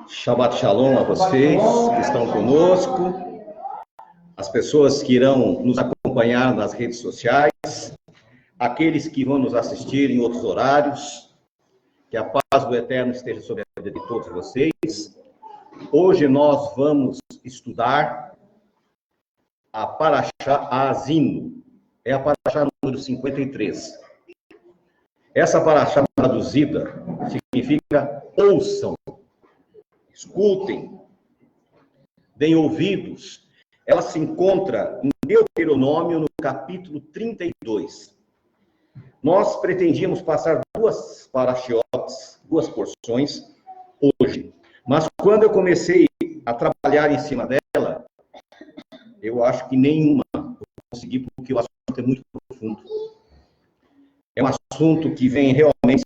Shabbat Shalom a vocês que estão conosco, as pessoas que irão nos acompanhar nas redes sociais, aqueles que vão nos assistir em outros horários, que a paz do Eterno esteja sobre a vida de todos vocês. Hoje nós vamos estudar a Parashá Azino, é a Parashá número 53. Essa Parashá traduzida significa ouçam, escutem, deem ouvidos. Ela se encontra em Deuteronômio, no capítulo 32. Nós pretendíamos passar duas parashiotes, duas porções, hoje. Mas quando eu comecei a trabalhar em cima dela, eu acho que nenhuma eu consegui, porque o assunto é muito profundo. É um assunto que vem realmente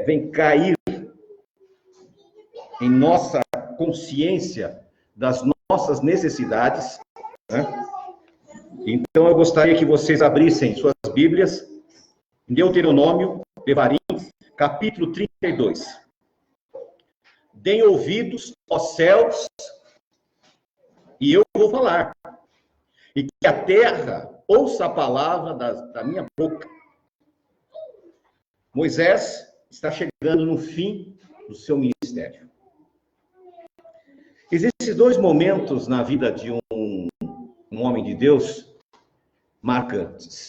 vem cair em nossa consciência das nossas necessidades, né? Então eu gostaria que vocês abrissem suas Bíblias em Deuteronômio, Devarim, capítulo 32. Deem ouvidos, ó céus, e eu vou falar, e que a terra ouça a palavra da minha boca. Moisés está chegando no fim do seu ministério. Existem dois momentos na vida de um homem de Deus marcantes.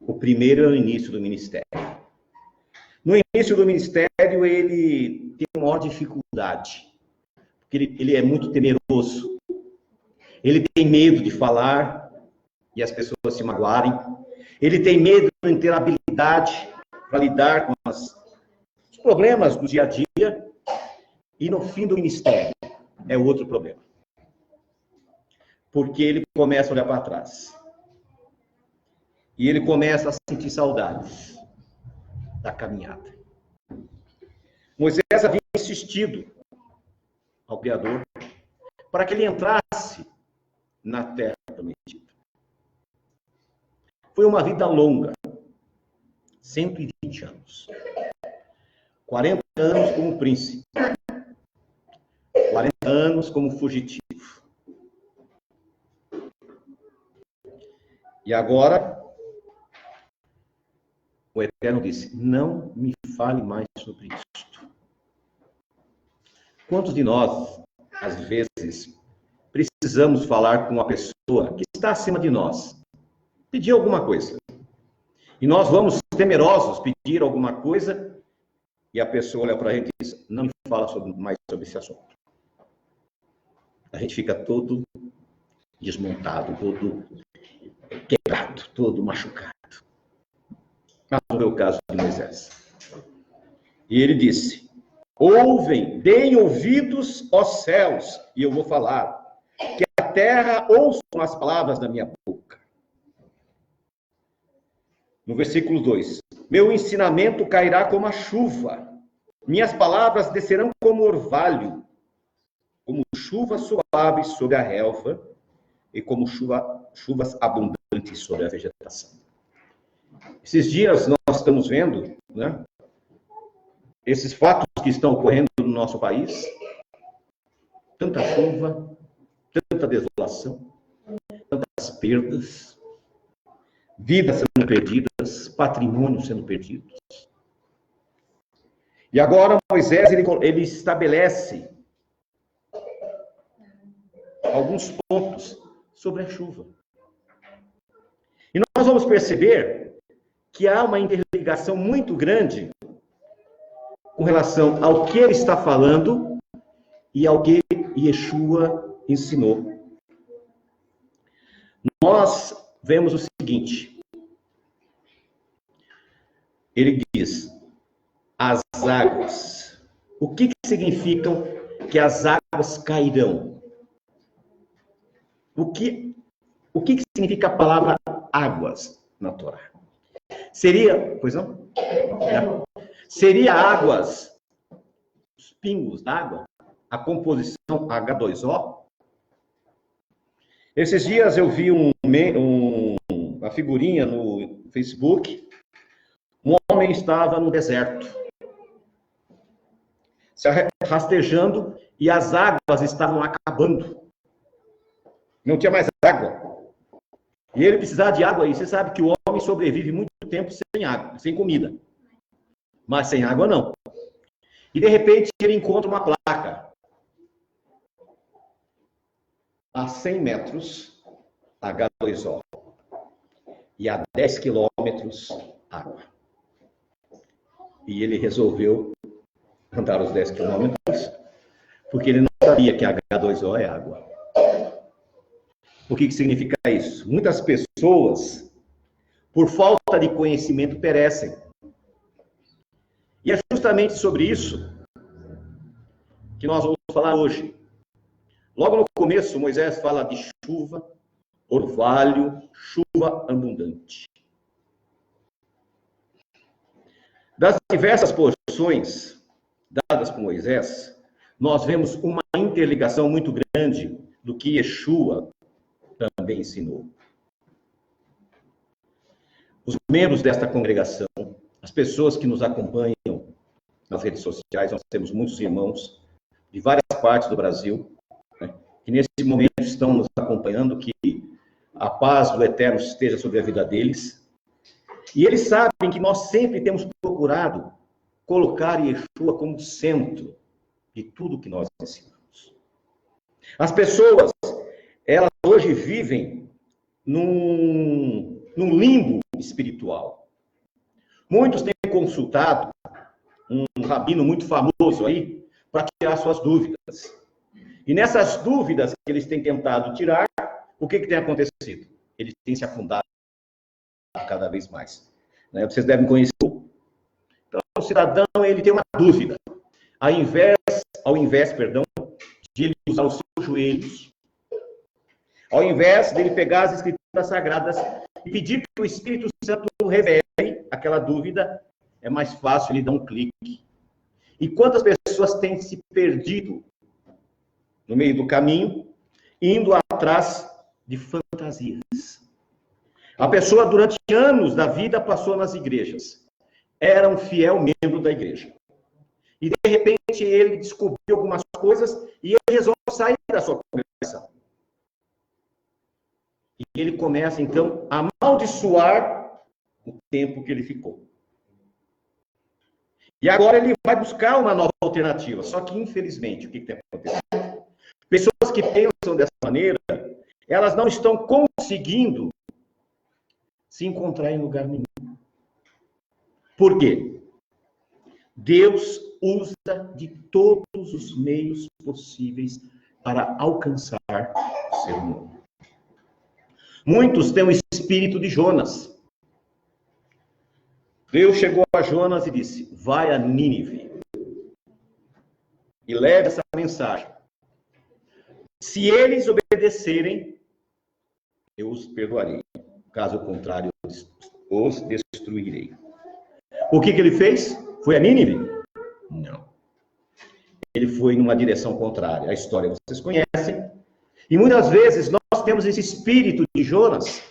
O primeiro é o início do ministério. No início do ministério, ele tem uma maior dificuldade, porque ele é muito temeroso. Ele tem medo de falar e as pessoas se magoarem. Ele tem medo de não ter habilidade para lidar com os problemas do dia a dia. E no fim do ministério, é outro problema. Porque ele começa a olhar para trás. E ele começa a sentir saudades da caminhada. Moisés havia insistido ao Criador para que ele entrasse na terra prometida. Foi uma vida longa, 120 anos. 40 anos como príncipe. 40 anos como fugitivo. E agora, o Eterno disse, não me fale mais sobre isto. Quantos de nós, às vezes, precisamos falar com uma pessoa que está acima de nós, pedir alguma coisa. E nós vamos temerosos pedir alguma coisa, e a pessoa olha para a gente e diz, não me fala mais sobre esse assunto. A gente fica todo desmontado, todo quebrado, todo machucado. Mas não é o caso de Moisés. E ele disse, deem ouvidos, ó céus, e eu vou falar, que a terra ouçam as palavras da minha boca. No versículo 2, meu ensinamento cairá como a chuva, minhas palavras descerão como orvalho, como chuvas suaves sobre a relva e como chuvas abundantes sobre a vegetação. Esses dias nós estamos vendo, né, esses fatos que estão ocorrendo no nosso país, tanta chuva, tanta desolação, tantas perdas, vidas sendo perdidas, patrimônios sendo perdidos. E agora Moisés ele estabelece alguns pontos sobre a chuva. E nós vamos perceber que há uma interligação muito grande com relação ao que ele está falando e ao que Yeshua ensinou. Nós vemos o seguinte. Ele diz, as águas. O que significam que as águas cairão? O que significa a palavra águas na Torá? Seria, pois não? Seria águas, os pingos d'água, a composição H2O? Esses dias eu vi uma figurinha no Facebook. Um homem estava no deserto. se rastejando, e as águas estavam acabando. Não tinha mais água. E ele precisava de água aí. Você sabe que o homem sobrevive muito tempo sem água, sem comida. Mas sem água não. E de repente ele encontra uma placa. A 100 metros, H2O. E a 10 quilômetros, água. E ele resolveu andar os 10 quilômetros, porque ele não sabia que H2O é água. O que significa isso? Muitas pessoas, por falta de conhecimento, perecem. E é justamente sobre isso que nós vamos falar hoje. Logo no começo, Moisés fala de chuva, orvalho, chuva abundante. Das diversas porções dadas por Moisés, nós vemos uma interligação muito grande do que Yeshua também ensinou. Os membros desta congregação, as pessoas que nos acompanham nas redes sociais, nós temos muitos irmãos de várias partes do Brasil, né, que nesse momento estão nos acompanhando, que a paz do Eterno esteja sobre a vida deles. E eles sabem que nós sempre temos procurado colocar Yeshua como centro de tudo que nós ensinamos. As pessoas, elas hoje vivem num limbo espiritual. Muitos têm consultado um rabino muito famoso aí para tirar suas dúvidas. E nessas dúvidas que eles têm tentado tirar, o que tem acontecido? Eles têm se afundado cada vez mais. Né? Vocês devem conhecer. Então, o cidadão, ele tem uma dúvida. Ao invés, de ele usar os seus joelhos, ao invés dele pegar as escrituras sagradas e pedir que o Espírito Santo revele aquela dúvida, é mais fácil ele dar um clique. E quantas pessoas têm se perdido no meio do caminho, indo atrás de fantasias? A pessoa, durante anos da vida, passou nas igrejas. Era um fiel membro da igreja. E, de repente, ele descobriu algumas coisas e ele resolve sair da sua congregação. E ele começa, então, a amaldiçoar o tempo que ele ficou. E agora ele vai buscar uma nova alternativa. Só que, infelizmente, o que tem acontecido? Pessoas que pensam dessa maneira, elas não estão conseguindo se encontrar em lugar nenhum. Por quê? Deus usa de todos os meios possíveis para alcançar o ser humano. Muitos têm o espírito de Jonas. Deus chegou a Jonas e disse: vai a Nínive e leve essa mensagem. Se eles obedecerem, eu os perdoarei. Caso contrário, os destruirei. O que ele fez? Foi a Nínive? Não. Ele foi numa direção contrária. A história vocês conhecem. E muitas vezes nós temos esse espírito de Jonas,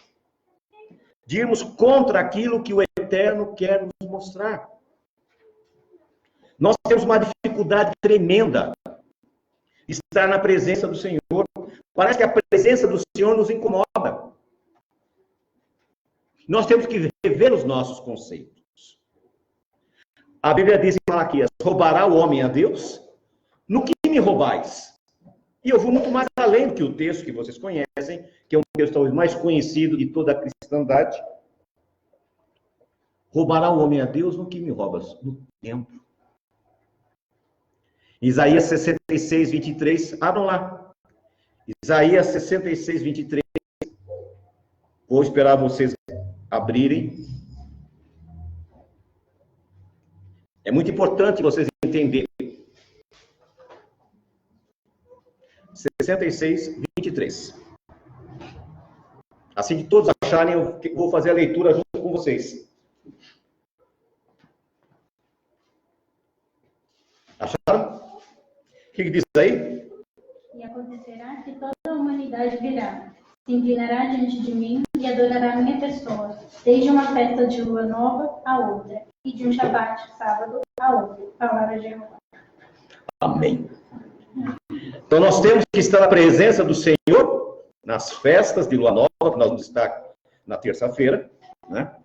de irmos contra aquilo que o Eterno quer nos mostrar. Nós temos uma dificuldade tremenda de estar na presença do Senhor. Parece que a presença do Senhor nos incomoda. Nós temos que rever os nossos conceitos. A Bíblia diz em Malaquias: roubará o homem a Deus? No que me roubais? E eu vou muito mais além do que o texto que vocês conhecem, que é um texto talvez mais conhecido de toda a cristandade. Roubará o homem a Deus? No que me roubas? No tempo. Isaías 66, 23. Abram lá. Isaías 66, 23. Vou esperar vocês abrirem. É muito importante vocês entenderem. 66, 23. Assim que todos acharem, eu vou fazer a leitura junto com vocês. Acharam? O que diz aí? E acontecerá que toda a humanidade virá, se inclinará diante de mim e adorará a minha pessoa, desde uma festa de lua nova a outra, e de um shabat, sábado, a outra. Palavra de Jeová. Amém. Então nós temos que estar na presença do Senhor nas festas de Lua Nova, que nós vamos estar na terça-feira, né?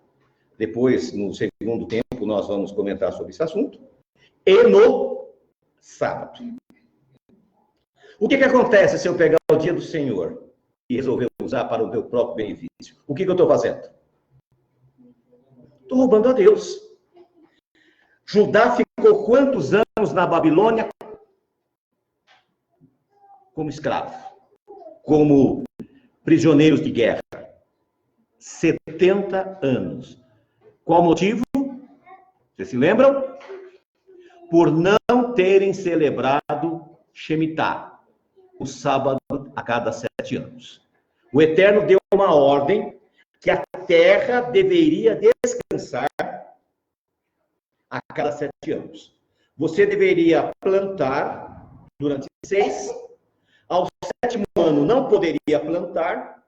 Depois, no segundo tempo, nós vamos comentar sobre esse assunto. E no sábado. O que acontece se eu pegar o dia do Senhor e resolver usar para o meu próprio benefício? O que eu estou fazendo? Estou roubando a Deus. Judá ficou quantos anos na Babilônia como escravo? Como prisioneiros de guerra? 70 anos. Qual motivo? Vocês se lembram? Por não terem celebrado Shemitah, o sábado a cada 7 anos. O Eterno deu uma ordem que a terra deveria descansar a cada 7 anos. Você deveria plantar durante 6, ao 7º ano não poderia plantar,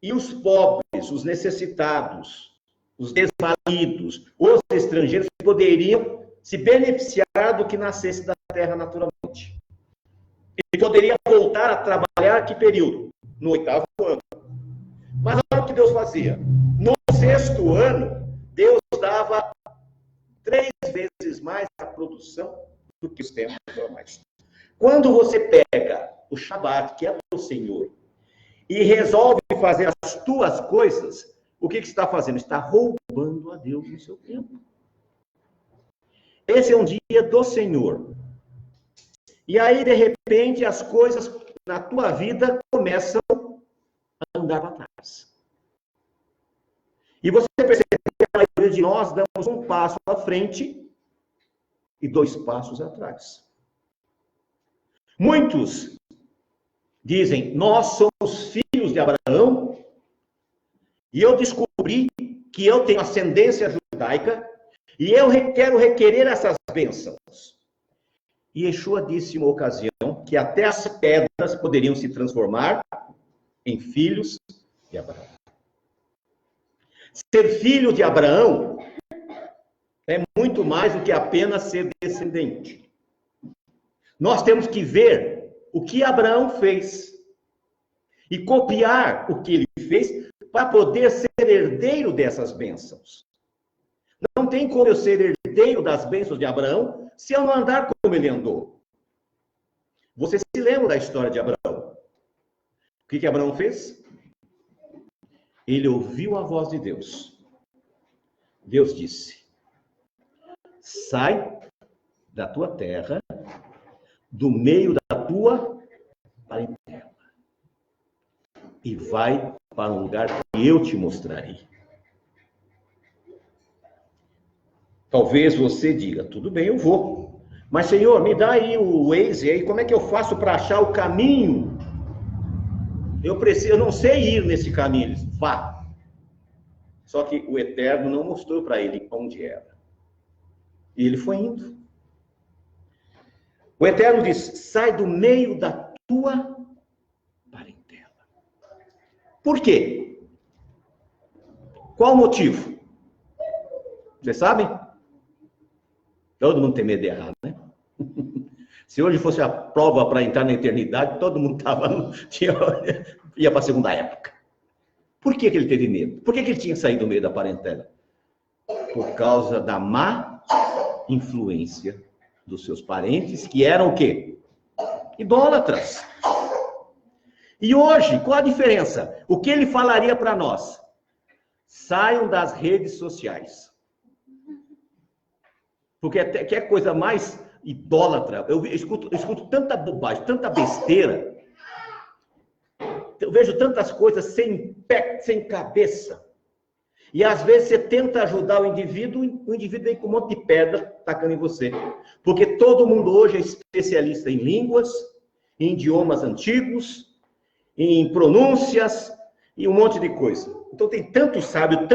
e os pobres, os necessitados, os desvalidos, os estrangeiros poderiam se beneficiar do que nascesse da terra naturalmente. E poderia voltar a trabalhar que período? No 8º ano. Mas olha o que Deus fazia. No 6º ano, Deus dava 3 vezes mais a produção do que os tempos normais. Quando você pega o Shabat, que é do Senhor, e resolve fazer as tuas coisas, o que você está fazendo? Está roubando a Deus no seu tempo. Esse é um dia do Senhor. E aí, de repente, as coisas na tua vida começam a andar para trás. E você percebe que a maioria de nós damos um passo à frente e 2 passos atrás. Muitos dizem, nós somos filhos de Abraão, e eu descobri que eu tenho ascendência judaica, e eu quero requerer essas bênçãos. E Yeshua disse em uma ocasião que até as pedras poderiam se transformar em filhos de Abraão. Ser filho de Abraão é muito mais do que apenas ser descendente. Nós temos que ver o que Abraão fez e copiar o que ele fez para poder ser herdeiro dessas bênçãos. Não tem como eu ser herdeiro das bênçãos de Abraão se eu não andar como ele andou. Você se lembra da história de Abraão? O que Abraão fez? Ele ouviu a voz de Deus. Deus disse, sai da tua terra, do meio da tua parentela, e vai para um lugar que eu te mostrarei. Talvez você diga, tudo bem, eu vou. Mas, Senhor, me dá aí o Waze, aí como é que eu faço para achar o caminho? Eu não sei ir nesse caminho. Ele disse, vá. Só que o Eterno não mostrou para ele onde era. E ele foi indo. O Eterno disse, sai do meio da tua parentela. Por quê? Qual o motivo? Vocês sabem? Todo mundo tem medo de errar, né? Se hoje fosse a prova para entrar na eternidade, todo mundo ia para a segunda época. Por que ele teve medo? Por que ele tinha saído do meio da parentela? Por causa da má influência dos seus parentes, que eram o quê? Idólatras. E hoje, qual a diferença? O que ele falaria para nós? Saiam das redes sociais. Porque que é coisa mais idólatra. Eu escuto tanta bobagem, tanta besteira. Eu vejo tantas coisas sem pé, sem cabeça. E às vezes você tenta ajudar o indivíduo vem com um monte de pedra tacando em você. Porque todo mundo hoje é especialista em línguas, em idiomas antigos, em pronúncias e um monte de coisa. Então tem tanto sábio,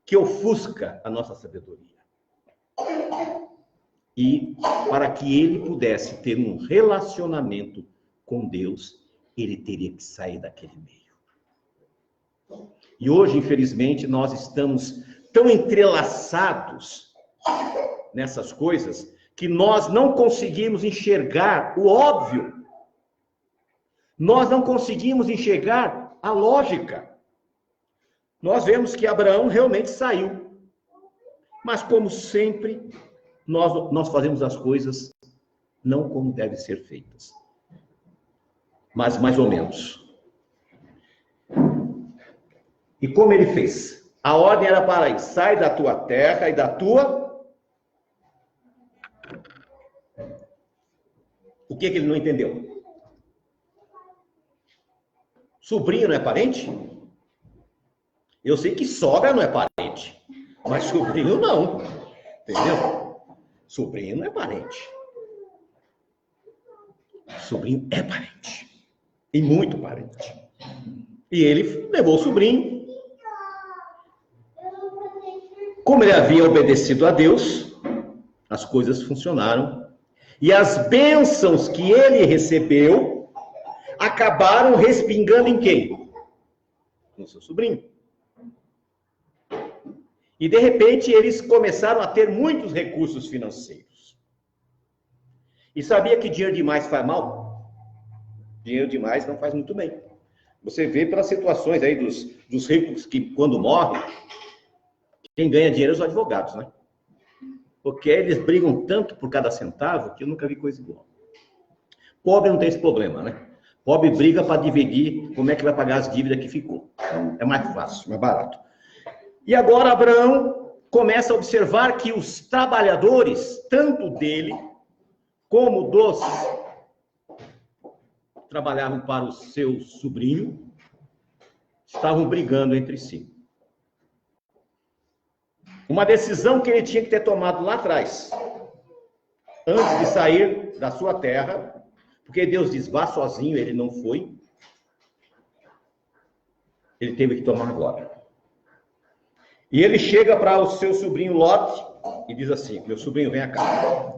que ofusca a nossa sabedoria. E para que ele pudesse ter um relacionamento com Deus, ele teria que sair daquele meio. E hoje, infelizmente, nós estamos tão entrelaçados nessas coisas que nós não conseguimos enxergar o óbvio. Nós não conseguimos enxergar a lógica. Nós vemos que Abraão realmente saiu. Mas, como sempre, nós fazemos as coisas não como devem ser feitas. Mas mais ou menos. E como ele fez? A ordem era para ir, sai da tua terra e da tua... O que ele não entendeu? Sobrinho não é parente? Eu sei que sogra não é parente, mas sobrinho não. Entendeu? Sobrinho não é parente. Sobrinho é parente. E muito parente. E ele levou o sobrinho. Como ele havia obedecido a Deus, as coisas funcionaram. E as bênçãos que ele recebeu acabaram respingando em quem? No seu sobrinho. E de repente eles começaram a ter muitos recursos financeiros. E sabia que dinheiro demais faz mal? Dinheiro demais não faz muito bem. Você vê pelas situações aí dos ricos que quando morrem, quem ganha dinheiro é os advogados, né? Porque eles brigam tanto por cada centavo que eu nunca vi coisa igual. Pobre não tem esse problema, né? Pobre briga para dividir como é que vai pagar as dívidas que ficou. Então, é mais fácil, mais barato. E agora Abraão começa a observar que os trabalhadores, tanto dele como dos que trabalhavam para o seu sobrinho, estavam brigando entre si. Uma decisão que ele tinha que ter tomado lá atrás, antes de sair da sua terra, porque Deus diz, vá sozinho, ele não foi. Ele teve que tomar agora. E ele chega para o seu sobrinho Lot e diz assim, meu sobrinho, vem cá.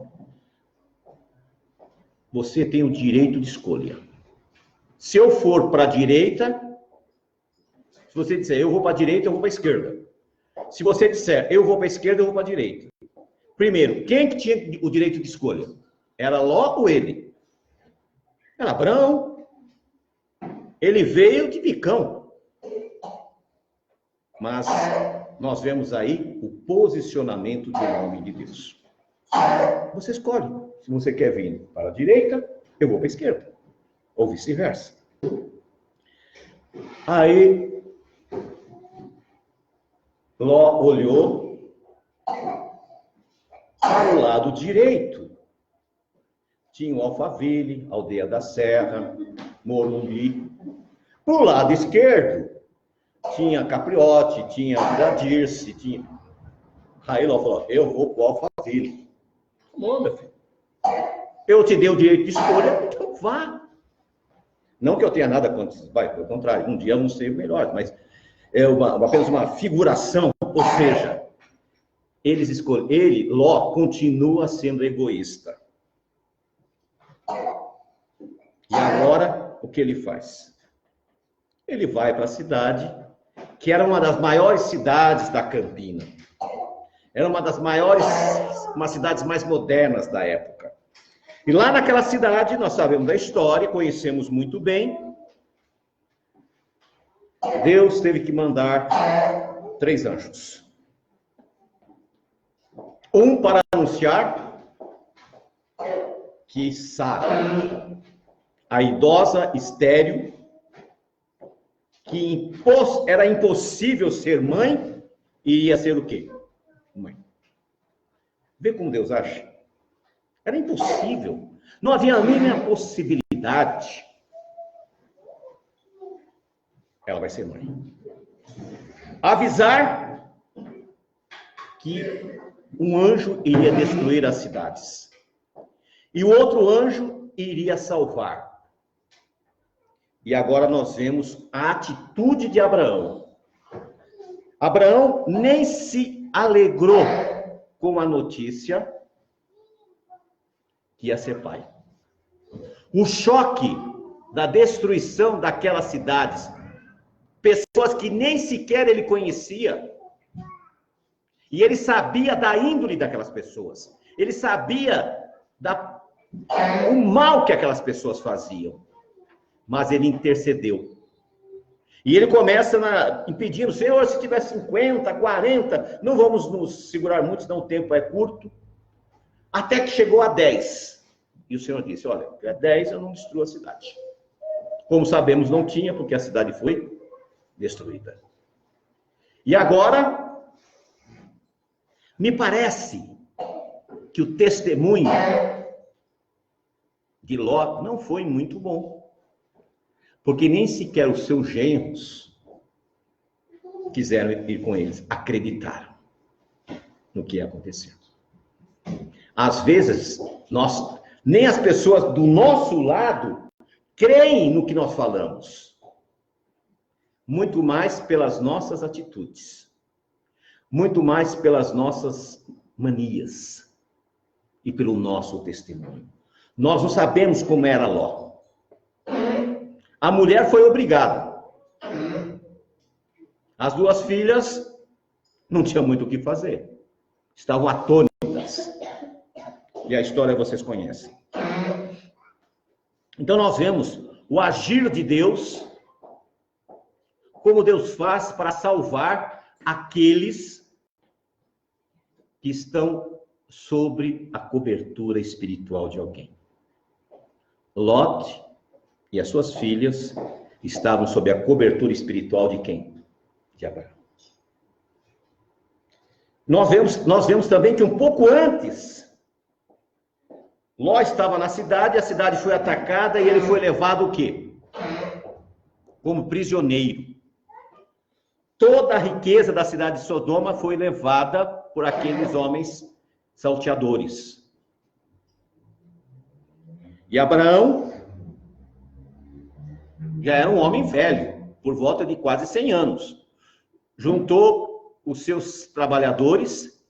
Você tem o direito de escolha. Se eu for para a direita, se você disser, eu vou para a direita, eu vou para a esquerda. Se você disser, eu vou para a esquerda, eu vou para a direita. Primeiro, quem que tinha o direito de escolha? Era Ló ou ele? Era Abraão. Ele veio de bicão. Mas nós vemos aí o posicionamento do homem de Deus. Você escolhe. Se você quer vir para a direita, eu vou para a esquerda. Ou vice-versa. Aí, Ló olhou para o lado direito. Tinha o Alphaville, Aldeia da Serra, Morumbi. Para o lado esquerdo, tinha Capriotti, tinha Vila Dirce, tinha... Aí Ló falou, eu vou para o Alphaville. Bom, meu filho. Eu te dei o direito de escolha, então vá. Não que eu tenha nada contra isso, vai, pelo contrário, um dia eu não sei o melhor, mas é apenas uma figuração, ou seja, ele, Ló, continua sendo egoísta. E agora, o que ele faz? Ele vai para a cidade, que era uma das maiores cidades da Campina. Era uma das maiores, umas cidades mais modernas da época. E lá naquela cidade, nós sabemos da história, conhecemos muito bem. Deus teve que mandar 3 anjos. Um para anunciar que Sara, a idosa estéril, que era impossível ser mãe, iria ser o quê? Mãe. Vê como Deus acha? Era impossível. Não havia a mínima possibilidade. Ela vai ser mãe. Avisar que um anjo iria destruir as cidades. E o outro anjo iria salvar. E agora nós vemos a atitude de Abraão. Abraão nem se alegrou com a notícia que ia ser pai. O choque da destruição daquelas cidades, pessoas que nem sequer ele conhecia, e ele sabia da índole daquelas pessoas. Ele sabia o mal que aquelas pessoas faziam. Mas ele intercedeu. E ele começa impedindo, Senhor, se tiver 50, 40, não vamos nos segurar muito, senão o tempo é curto. Até que chegou a 10. E o Senhor disse, olha, a 10 eu não destruo a cidade. Como sabemos, não tinha, porque a cidade foi destruída. E agora, me parece que o testemunho de Ló não foi muito bom. Porque nem sequer os seus genros quiseram ir com eles, acreditaram no que ia acontecer. Às vezes, nem as pessoas do nosso lado creem no que nós falamos. Muito mais pelas nossas atitudes. Muito mais pelas nossas manias. E pelo nosso testemunho. Nós não sabemos como era Ló. A mulher foi obrigada. As duas filhas não tinham muito o que fazer. Estavam atônitas. E a história vocês conhecem. Então nós vemos o agir de Deus, como Deus faz para salvar aqueles que estão sobre a cobertura espiritual de alguém. Lot e as suas filhas estavam sob a cobertura espiritual de quem? De Abraão. Nós vemos também que um pouco antes, Ló estava na cidade, a cidade foi atacada e ele foi levado o quê? Como prisioneiro. Toda a riqueza da cidade de Sodoma foi levada por aqueles homens salteadores. E Abraão já era um homem velho, por volta de quase 100 anos. Juntou os seus trabalhadores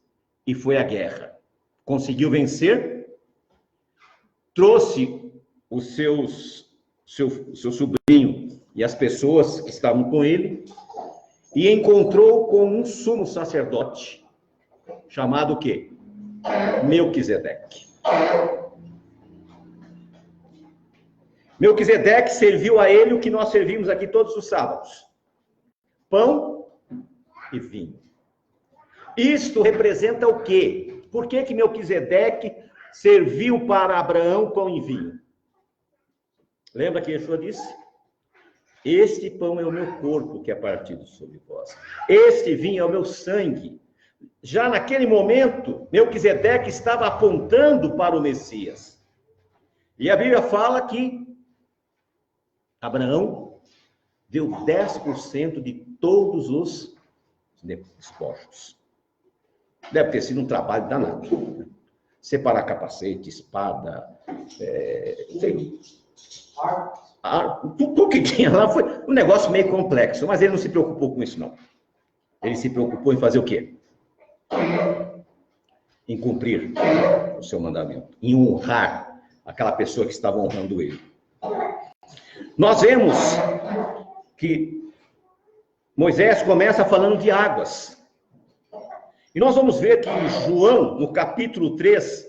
e foi à guerra. Conseguiu vencer, trouxe o seu sobrinho e as pessoas que estavam com ele e encontrou com um sumo sacerdote, chamado o quê? Melquisedeque. Melquisedeque serviu a ele o que nós servimos aqui todos os sábados: pão e vinho. Isto representa o quê? Por que Melquisedeque serviu para Abraão pão e vinho? Lembra que Yeshua disse? Este pão é o meu corpo que é partido sobre vós. Este vinho é o meu sangue. Já naquele momento, Melquisedeque estava apontando para o Messias. E a Bíblia fala que Abraão deu 10% de todos os despojos. Deve ter sido um trabalho danado. Separar capacete, espada, tudo que tinha lá foi um negócio meio complexo, mas ele não se preocupou com isso, não. Ele se preocupou em fazer o quê? Em cumprir o seu mandamento, em honrar aquela pessoa que estava honrando ele. Nós vemos que Moisés começa falando de águas. E nós vamos ver que João, no capítulo 3,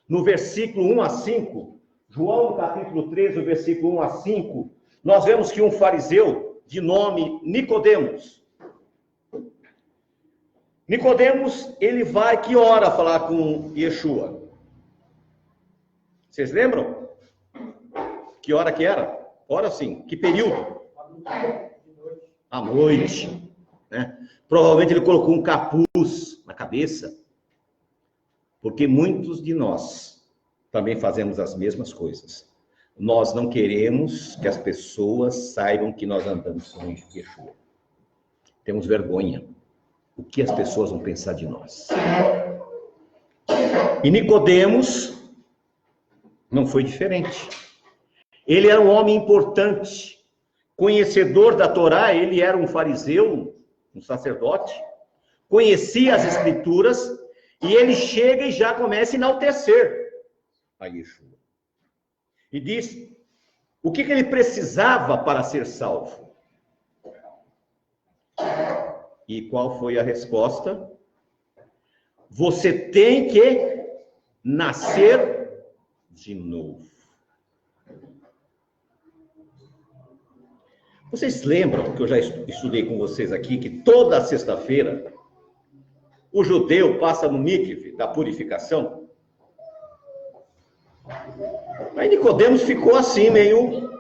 no versículo 1 a 5, João, no capítulo 3, no versículo 1 a 5, nós vemos que um fariseu de nome Nicodemos, ele vai, que hora, falar com Yeshua? Vocês lembram? Que hora que era? Hora sim. Que período? À noite. Né? Provavelmente ele colocou um capuz na cabeça. Porque muitos de nós também fazemos as mesmas coisas. Nós não queremos que as pessoas saibam que nós andamos com Yeshua. Temos vergonha. O que as pessoas vão pensar de nós? E Nicodemos não foi diferente. Ele era um homem importante, conhecedor da Torá, ele era um fariseu, um sacerdote, conhecia as Escrituras, e ele chega e já começa a enaltecer a Yeshua. E diz o que ele precisava para ser salvo. E qual foi a resposta? Você tem que nascer de novo. Vocês lembram que eu já estudei com vocês aqui que toda sexta-feira o judeu passa no mikve da purificação? Aí Nicodemos ficou assim, meio...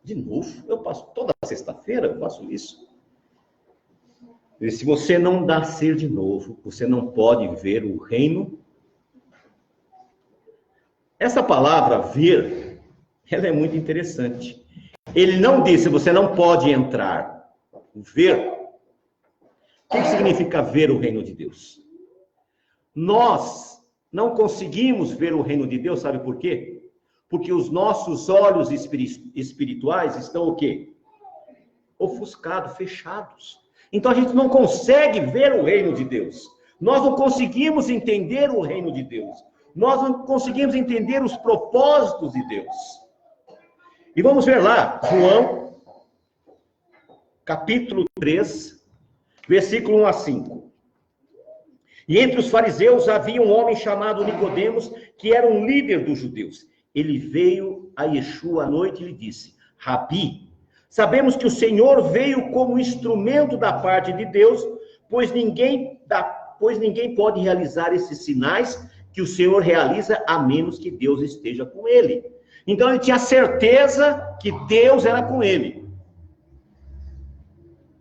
De novo? Eu passo toda sexta-feira, eu faço isso. E se você não nascer de novo, você não pode ver o reino. Essa palavra ver, ela é muito interessante. Ele não disse, você não pode entrar. Ver. O que significa ver o reino de Deus? Nós não conseguimos ver o reino de Deus, sabe por quê? Porque os nossos olhos espirituais estão o quê? Ofuscados, fechados. Então a gente não consegue ver o reino de Deus. Nós não conseguimos entender o reino de Deus. Nós não conseguimos entender os propósitos de Deus. E vamos ver lá, João, capítulo 3, versículo 1 a 5. E entre os fariseus havia um homem chamado Nicodemos, que era um líder dos judeus. Ele veio a Yeshua à noite e lhe disse: Rabi, sabemos que o Senhor veio como instrumento da parte de Deus, pois ninguém pode realizar esses sinais que o Senhor realiza, a menos que Deus esteja com ele. Então ele tinha certeza que Deus era com ele.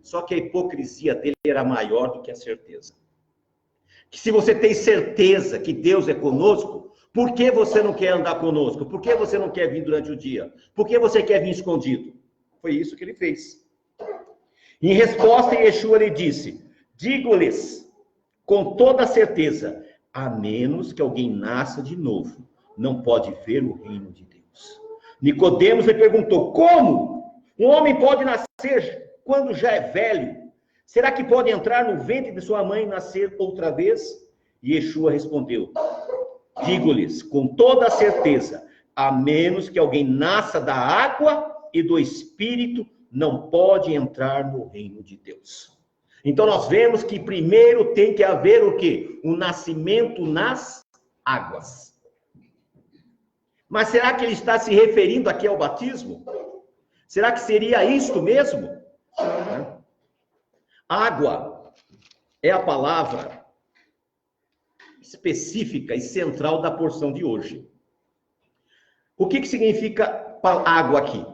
Só que a hipocrisia dele era maior do que a certeza. Que se você tem certeza que Deus é conosco, por que você não quer andar conosco? Por que você não quer vir durante o dia? Por que você quer vir escondido? Foi isso que ele fez. Em resposta, Yeshua lhe disse: digo-lhes com toda certeza, a menos que alguém nasça de novo, não pode ver o reino de Deus. Nicodemos lhe perguntou: como? Um homem pode nascer quando já é velho? Será que pode entrar no ventre de sua mãe e nascer outra vez? E Yeshua respondeu: digo-lhes com toda certeza, a menos que alguém nasça da água e do Espírito, não pode entrar no reino de Deus. Então nós vemos que primeiro tem que haver o quê? O nascimento nas águas. Mas será que ele está se referindo aqui ao batismo? Será que seria isto mesmo? Água é a palavra específica e central da porção de hoje. O que significa água aqui?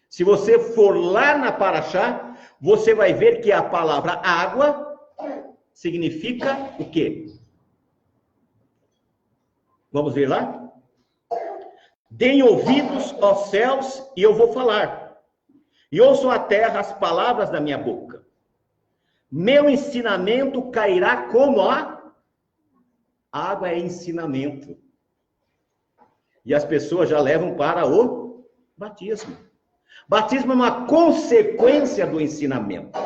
Se você for lá na Paraxá, você vai ver que a palavra água significa o quê? Vamos ver lá? Deem ouvidos aos céus e eu vou falar. E ouçam a terra as palavras da minha boca. Meu ensinamento cairá como a água é ensinamento. E as pessoas já levam para o batismo. Batismo é uma consequência do ensinamento.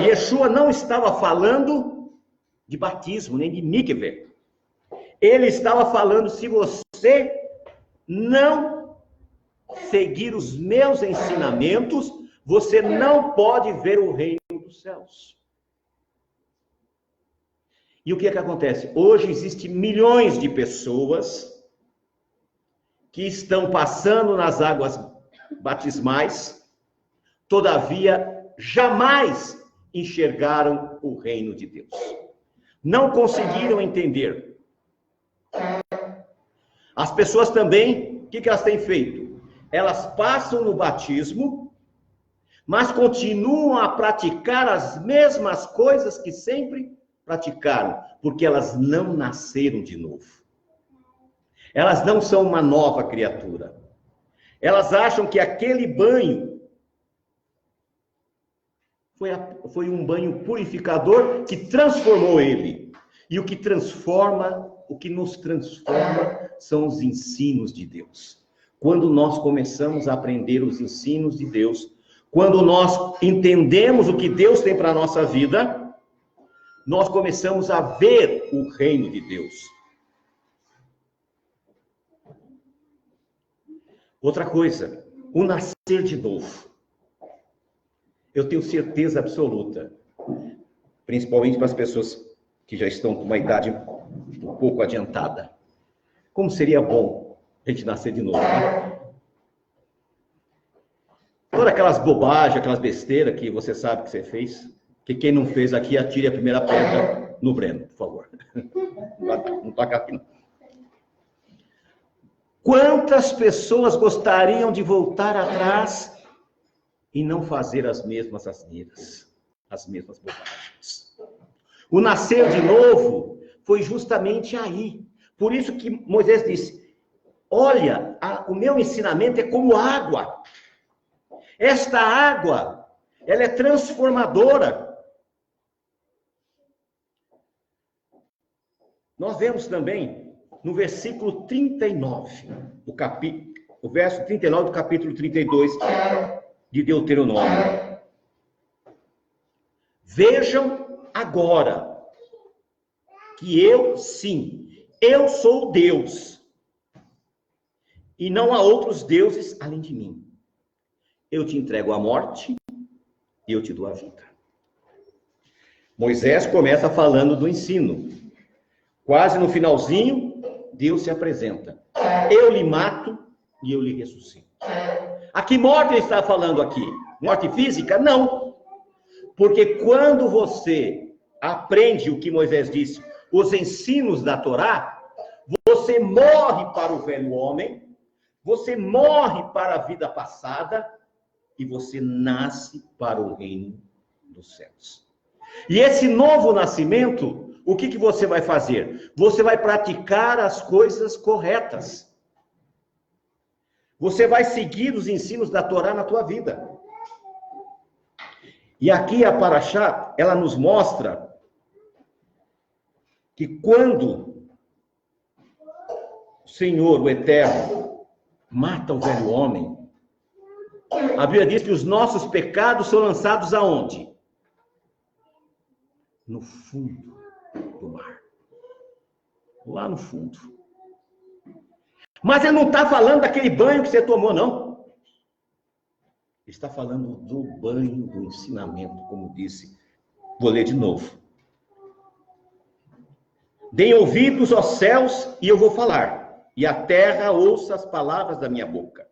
Yeshua não estava falando de batismo, nem de mikve. Ele estava falando, se você não seguir os meus ensinamentos, você não pode ver o reino dos céus. E o que é que acontece? Hoje existem milhões de pessoas que estão passando nas águas batismais, todavia jamais enxergaram o reino de Deus. Não conseguiram entender. As pessoas também, o que elas têm feito? Elas passam no batismo, mas continuam a praticar as mesmas coisas que sempre praticaram, porque elas não nasceram de novo. Elas não são uma nova criatura. Elas acham que aquele banho foi um banho purificador que transformou ele. E o que nos transforma são os ensinos de Deus. Quando nós começamos a aprender os ensinos de Deus, quando nós entendemos o que Deus tem para a nossa vida, nós começamos a ver o reino de Deus. Outra coisa, o nascer de novo. Eu tenho certeza absoluta principalmente para as pessoas que já estão com uma idade um pouco adiantada. Como seria bom a gente nascer de novo, né? Todas aquelas bobagens, aquelas besteiras que você sabe que você fez, que quem não fez aqui, atire a primeira pedra no Breno, por favor. Não toca aqui, não. Quantas pessoas gostariam de voltar atrás e não fazer as mesmas asneiras, as mesmas bobagens? O nascer de novo foi justamente aí. Por isso que Moisés disse, olha, o meu ensinamento é como água. Esta água, ela é transformadora. Nós vemos também no versículo 39, o verso 39 do capítulo 32 de Deuteronômio. Vejam agora que eu, sim, eu sou Deus, e não há outros deuses além de mim. Eu te entrego a morte e eu te dou a vida. Moisés começa falando do ensino. Quase no finalzinho, Deus se apresenta. Eu lhe mato e eu lhe ressuscito. A que morte ele está falando aqui? Morte física? Não. Porque quando você aprende o que Moisés disse, os ensinos da Torá, você morre para o velho homem, você morre para a vida passada e você nasce para o reino dos céus. E esse novo nascimento, o que você vai fazer? Você vai praticar as coisas corretas. Você vai seguir os ensinos da Torá na tua vida. E aqui a Parashá, ela nos mostra que quando o Senhor, o Eterno, mata o velho homem, a Bíblia diz que os nossos pecados são lançados aonde? No fundo do mar. Lá no fundo. Mas ele não está falando daquele banho que você tomou, não. Ele está falando do banho do ensinamento, como disse. Vou ler de novo. Deem ouvidos aos céus e eu vou falar, e a terra ouça as palavras da minha boca.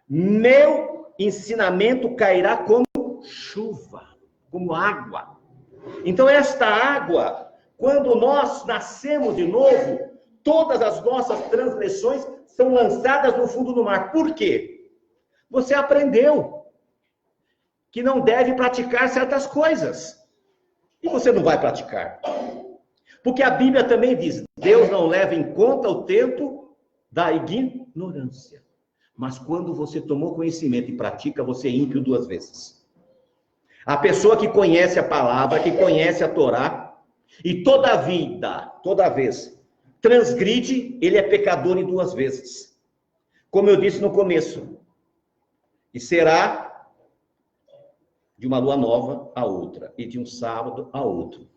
Meu ensinamento cairá como chuva, como água. Então esta água, quando nós nascemos de novo, todas as nossas transgressões são lançadas no fundo do mar. Por quê? Você aprendeu que não deve praticar certas coisas. E você não vai praticar. Porque a Bíblia também diz, Deus não leva em conta o tempo da ignorância. Mas quando você tomou conhecimento e pratica, você é ímpio 2 vezes. A pessoa que conhece a palavra, que conhece a Torá, e toda vez, transgride, ele é pecador em 2 vezes. Como eu disse no começo. E será de uma lua nova a outra, e de um sábado a outro.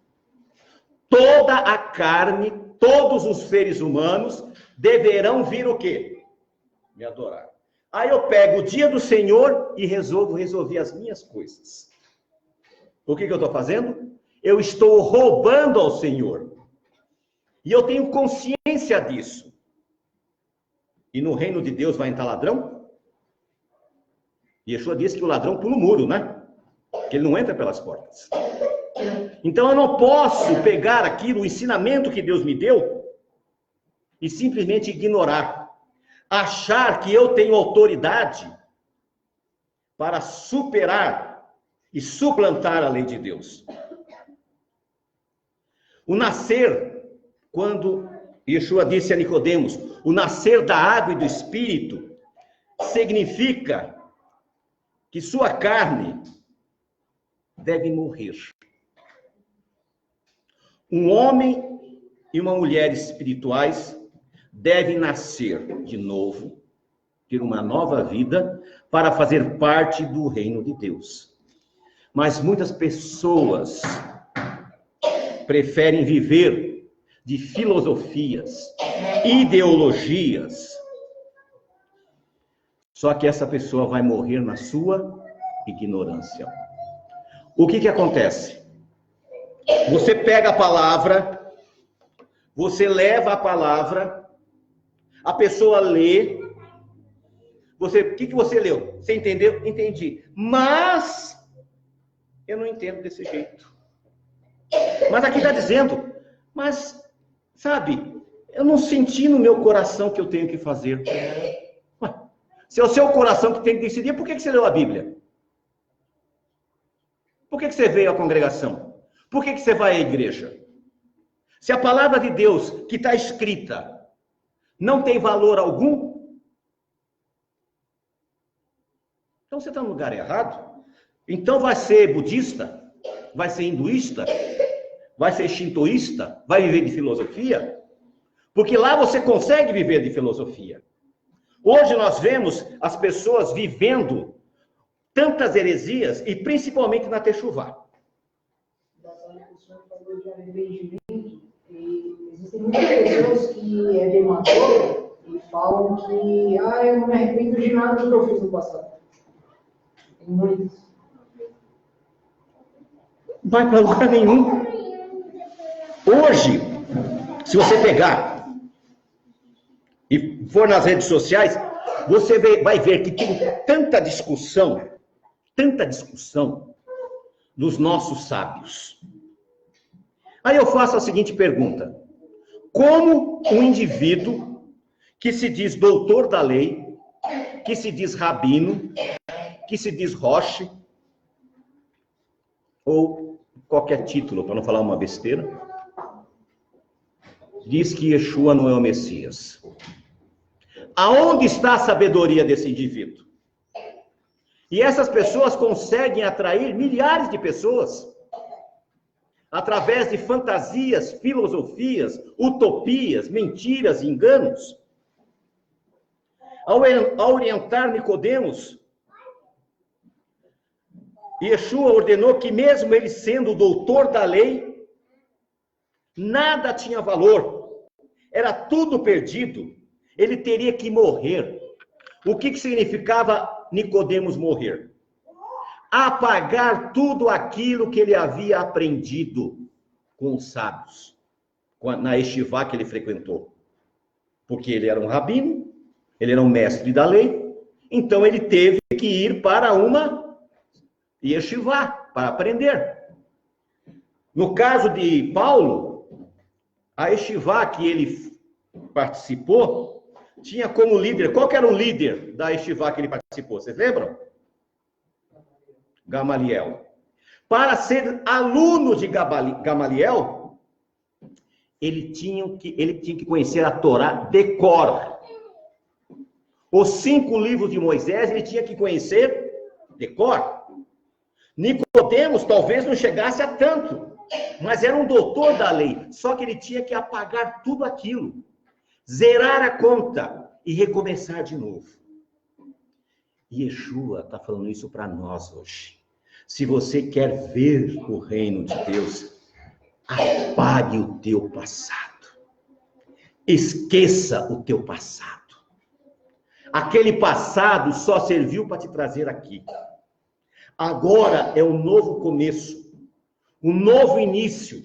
Toda a carne, todos os seres humanos, deverão vir o quê? Me adorar. Aí eu pego o dia do Senhor e resolver as minhas coisas. O que eu estou fazendo? Eu estou roubando ao Senhor. E eu tenho consciência disso. E no reino de Deus vai entrar ladrão? Yeshua disse que o ladrão pula o muro, né? Que ele não entra pelas portas. Então eu não posso pegar aquilo, o ensinamento que Deus me deu, e simplesmente ignorar. Achar que eu tenho autoridade para superar e suplantar a lei de Deus. O nascer, quando Yeshua disse a Nicodemos, o nascer da água e do Espírito, significa que sua carne deve morrer. Um homem e uma mulher espirituais devem nascer de novo, ter uma nova vida, para fazer parte do reino de Deus. Mas muitas pessoas preferem viver de filosofias, ideologias. Só que essa pessoa vai morrer na sua ignorância. O que acontece? Você pega a palavra, você leva a palavra, a pessoa lê, o que você leu? Você entendeu? Entendi. Mas eu não entendo desse jeito. Mas aqui está dizendo, mas, sabe, eu não senti no meu coração que eu tenho que fazer. Ué, se é o seu coração que tem que decidir, por que você leu a Bíblia? Por que você veio à congregação? Por que você vai à igreja? Se a palavra de Deus que está escrita não tem valor algum, então você está no lugar errado. Então vai ser budista, vai ser hinduísta, vai ser shintoísta, vai viver de filosofia, porque lá você consegue viver de filosofia. Hoje nós vemos as pessoas vivendo tantas heresias, e principalmente na Techuvá. O senhor falou de arrependimento, e existem muitas pessoas que é demagoga e falam que eu não me arrependo de nada do que eu fiz no passado. Tem muitas. Não vai para lugar nenhum. Hoje, se você pegar e for nas redes sociais, você vai ver que tem tanta discussão dos nossos sábios. Aí eu faço a seguinte pergunta: como um indivíduo que se diz doutor da lei, que se diz rabino, que se diz roche, ou qualquer título, para não falar uma besteira, diz que Yeshua não é o Messias? Aonde está a sabedoria desse indivíduo? E essas pessoas conseguem atrair milhares de pessoas através de fantasias, filosofias, utopias, mentiras, enganos. Ao orientar Nicodemos, Yeshua ordenou que mesmo ele sendo o doutor da lei, nada tinha valor, era tudo perdido, ele teria que morrer. O que significava Nicodemos morrer? Apagar tudo aquilo que ele havia aprendido com os sábios, na yeshivá que ele frequentou. Porque ele era um rabino, ele era um mestre da lei, então ele teve que ir para uma yeshivá para aprender. No caso de Paulo, a yeshivá que ele participou tinha como líder, qual que era o líder da yeshivá que ele participou? Vocês lembram? Gamaliel. Para ser aluno de Gamaliel, ele tinha que conhecer a Torá de cor. Os 5 livros de Moisés ele tinha que conhecer de cor. Nicodemos talvez não chegasse a tanto, mas era um doutor da lei, só que ele tinha que apagar tudo aquilo, zerar a conta e recomeçar de novo. E Yeshua está falando isso para nós hoje. Se você quer ver o reino de Deus, apague o teu passado. Esqueça o teu passado. Aquele passado só serviu para te trazer aqui. Agora é um novo começo, um novo início,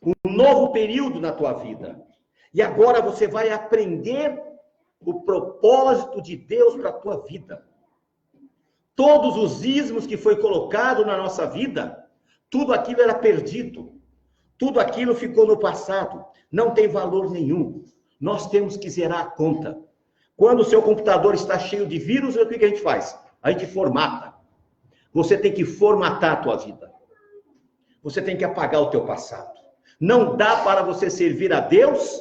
um novo período na tua vida. E agora você vai aprender o propósito de Deus para a tua vida. Todos os ismos que foi colocado na nossa vida, tudo aquilo era perdido. Tudo aquilo ficou no passado. Não tem valor nenhum. Nós temos que zerar a conta. Quando o seu computador está cheio de vírus, o que a gente faz? A gente formata. Você tem que formatar a tua vida. Você tem que apagar o teu passado. Não dá para você servir a Deus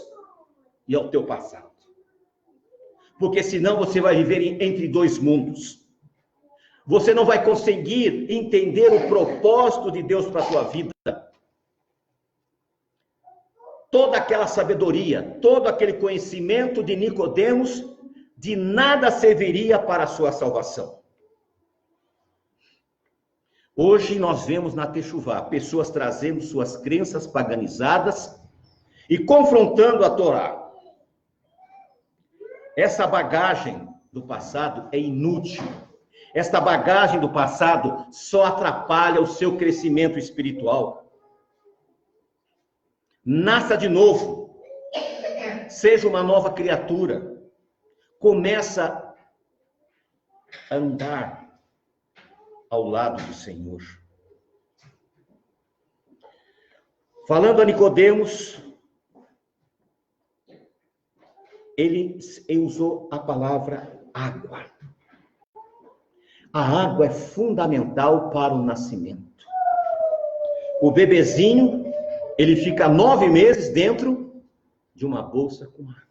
e ao teu passado. Porque senão você vai viver entre dois mundos. Você não vai conseguir entender o propósito de Deus para a tua vida. Toda aquela sabedoria, todo aquele conhecimento de Nicodemos, de nada serviria para a sua salvação. Hoje nós vemos na Techuvá pessoas trazendo suas crenças paganizadas e confrontando a Torá. Essa bagagem do passado é inútil. Esta bagagem do passado só atrapalha o seu crescimento espiritual. nasça de novo, seja uma nova criatura, começa a andar ao lado do Senhor. Falando a Nicodemos, ele usou a palavra água. A água é fundamental para o nascimento. O bebezinho, ele fica 9 meses dentro de uma bolsa com água.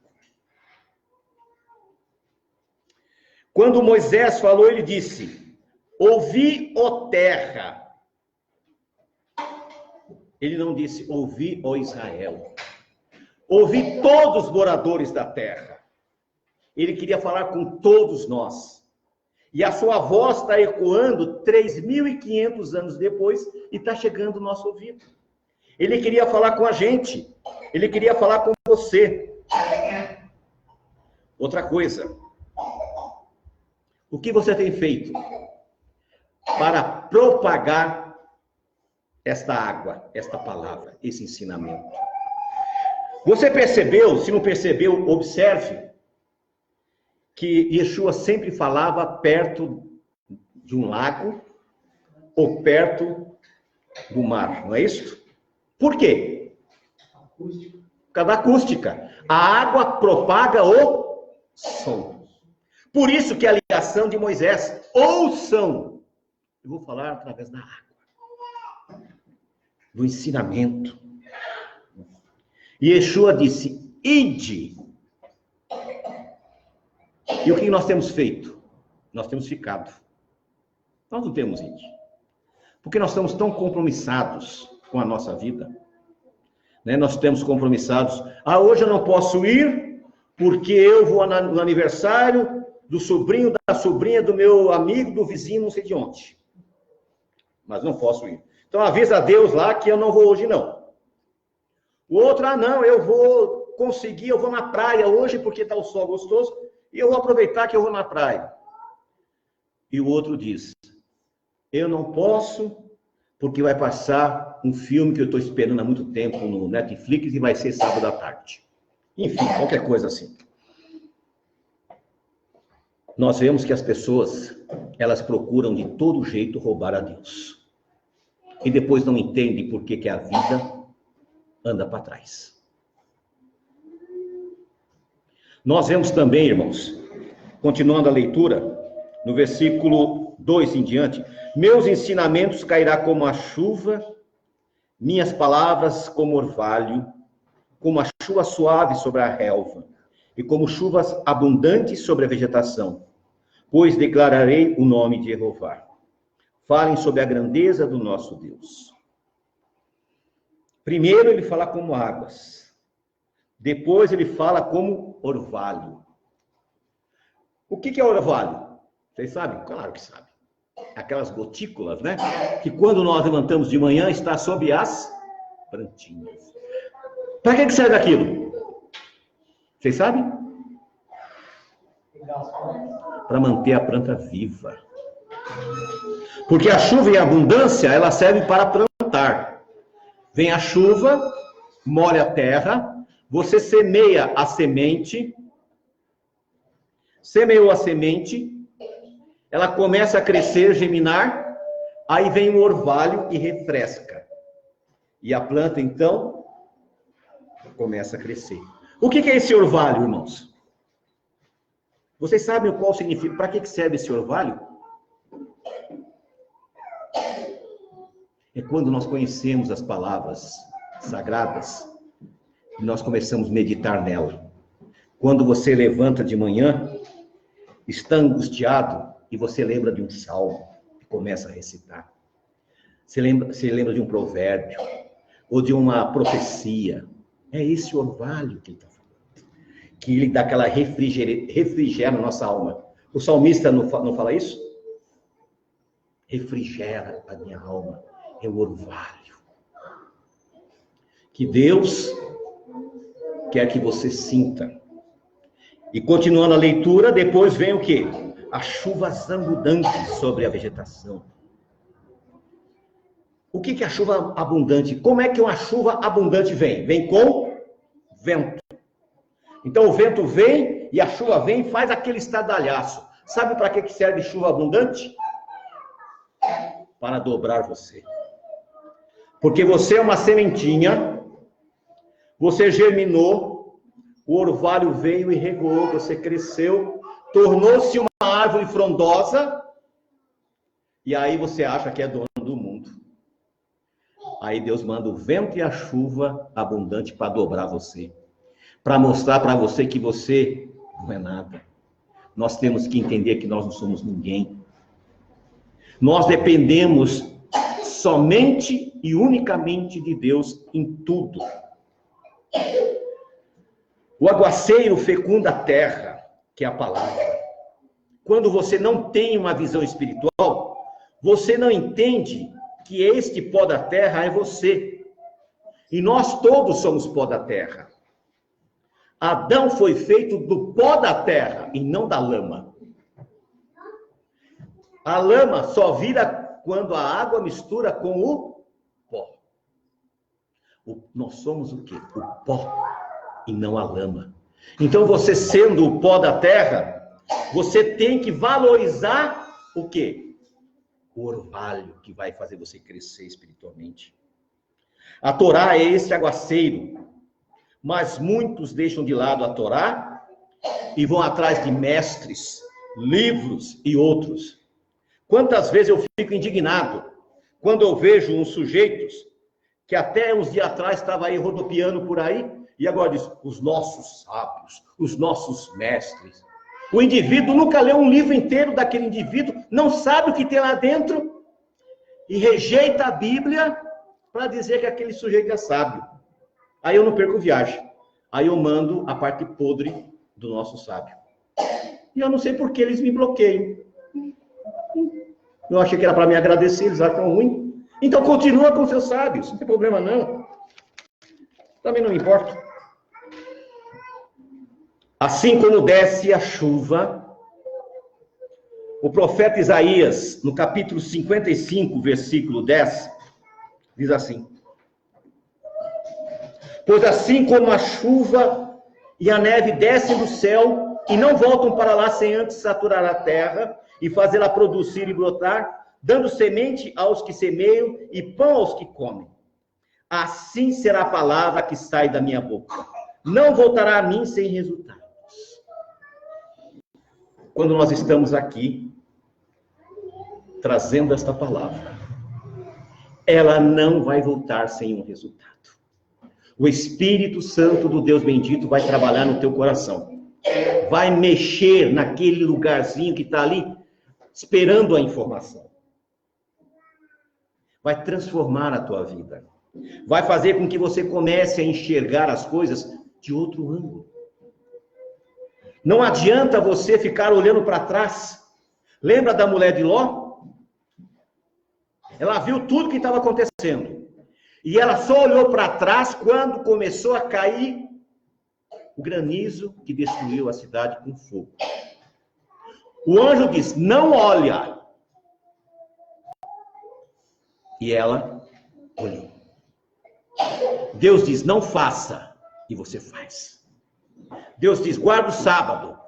Quando Moisés falou, ele disse: ouvi, ó terra. Ele não disse: ouvi, ó Israel. Ouvi todos os moradores da terra. Ele queria falar com todos nós. E a sua voz está ecoando 3.500 anos depois e está chegando no nosso ouvido. Ele queria falar com a gente. Ele queria falar com você. Outra coisa. O que você tem feito para propagar esta água, esta palavra, esse ensinamento? Você percebeu? Se não percebeu, observe que Yeshua sempre falava perto de um lago ou perto do mar, não é isso? Por quê? Por causa da acústica. A água propaga o som. Por isso que a ligação de Moisés, ouçam. Eu vou falar através da água, do ensinamento. E Yeshua disse: ide. E o que nós temos feito? Nós temos ficado. Nós não temos ido. Porque nós estamos tão compromissados com a nossa vida. Né? Nós estamos compromissados. Hoje eu não posso ir porque eu vou no aniversário do sobrinho, da sobrinha, do meu amigo, do vizinho, não sei de onde. Mas não posso ir. Então avisa a Deus lá que eu não vou hoje não. O outro, não, eu vou conseguir, eu vou na praia hoje porque está o sol gostoso e eu vou aproveitar que eu vou na praia. E o outro diz: eu não posso porque vai passar um filme que eu estou esperando há muito tempo no Netflix e vai ser sábado à tarde. Enfim, qualquer coisa assim. Nós vemos que as pessoas, elas procuram de todo jeito roubar a Deus. E depois não entendem por que a vida anda para trás. Nós vemos também, irmãos, continuando a leitura, no versículo 2 em diante: meus ensinamentos cairá como a chuva, minhas palavras como orvalho, como a chuva suave sobre a relva, e como chuvas abundantes sobre a vegetação, pois declararei o nome de Jeová. Falem sobre a grandeza do nosso Deus. Primeiro ele fala como águas. Depois ele fala como orvalho. O que é orvalho? Vocês sabem? Claro que sabem. Aquelas gotículas, né? Que quando nós levantamos de manhã está sob as plantinhas. Para que serve aquilo? Vocês sabem? Para manter a planta viva. Porque a chuva em abundância, ela serve para plantar. Vem a chuva, molha a terra, você semeia a semente, semeou a semente, ela começa a crescer, germinar, aí vem o orvalho e refresca. E a planta, então, começa a crescer. O que é esse orvalho, irmãos? Vocês sabem qual significa? Para que serve esse orvalho? É quando nós conhecemos as palavras sagradas e nós começamos a meditar nela. Quando você levanta de manhã, está angustiado e você lembra de um salmo e começa a recitar. Você lembra de um provérbio ou de uma profecia. É esse orvalho que ele está falando. Que ele dá aquela refrigera na nossa alma. O salmista não fala isso? Refrigera a minha alma. É o orvalho. Que Deus quer que você sinta. E continuando a leitura, depois vem o quê? As chuvas abundantes sobre a vegetação. O que é a chuva abundante? Como é que uma chuva abundante vem? Vem com vento. Então o vento vem e a chuva vem e faz aquele estardalhaço. Sabe para que serve chuva abundante? Para dobrar você. Porque você é uma sementinha, você germinou, o orvalho veio e regou, você cresceu, tornou-se uma árvore frondosa, e aí você acha que é dono do mundo. Aí Deus manda o vento e a chuva abundante para dobrar você, para mostrar para você que você não é nada. Nós temos que entender que nós não somos ninguém. Nós dependemos somente e unicamente de Deus em tudo. O aguaceiro fecunda a terra, que é a palavra. Quando você não tem uma visão espiritual, você não entende que este pó da terra é você. E nós todos somos pó da terra. Adão foi feito do pó da terra e não da lama. A lama só vira quando a água mistura com o pó. Nós somos o quê? O pó e não a lama. Então você sendo o pó da terra, você tem que valorizar o quê? O orvalho que vai fazer você crescer espiritualmente. A Torá é esse aguaceiro, mas muitos deixam de lado a Torá e vão atrás de mestres, livros e outros. Quantas vezes eu fico indignado quando eu vejo uns sujeitos que até uns dias atrás estavam aí rodopiando por aí e agora diz, os nossos sábios, os nossos mestres. O indivíduo nunca leu um livro inteiro daquele indivíduo, não sabe o que tem lá dentro e rejeita a Bíblia para dizer que aquele sujeito é sábio. Aí eu não perco viagem. Aí eu mando a parte podre do nosso sábio. E eu não sei por que eles me bloqueiam. Eu achei que era para me agradecer, eles acham ruim. Então continua com seus sábios, não tem problema não. Também não me importa. Assim como desce a chuva, o profeta Isaías, no capítulo 55, versículo 10, diz assim: pois assim como a chuva e a neve descem do céu e não voltam para lá sem antes saturar a terra e fazê-la produzir e brotar, dando semente aos que semeiam e pão aos que comem. Assim será a palavra que sai da minha boca. Não voltará a mim sem resultados. Quando nós estamos aqui, trazendo esta palavra, ela não vai voltar sem um resultado. O Espírito Santo do Deus bendito vai trabalhar no teu coração. Vai mexer naquele lugarzinho que está ali, esperando a informação. Vai transformar a tua vida. Vai fazer com que você comece a enxergar as coisas de outro ângulo. Não adianta você ficar olhando para trás. Lembra da mulher de Ló? Ela viu tudo que estava acontecendo. E ela só olhou para trás quando começou a cair o granizo que destruiu a cidade com fogo. O anjo diz, não olha. E ela olhou. Deus diz, não faça. E você faz. Deus diz, guarda o sábado.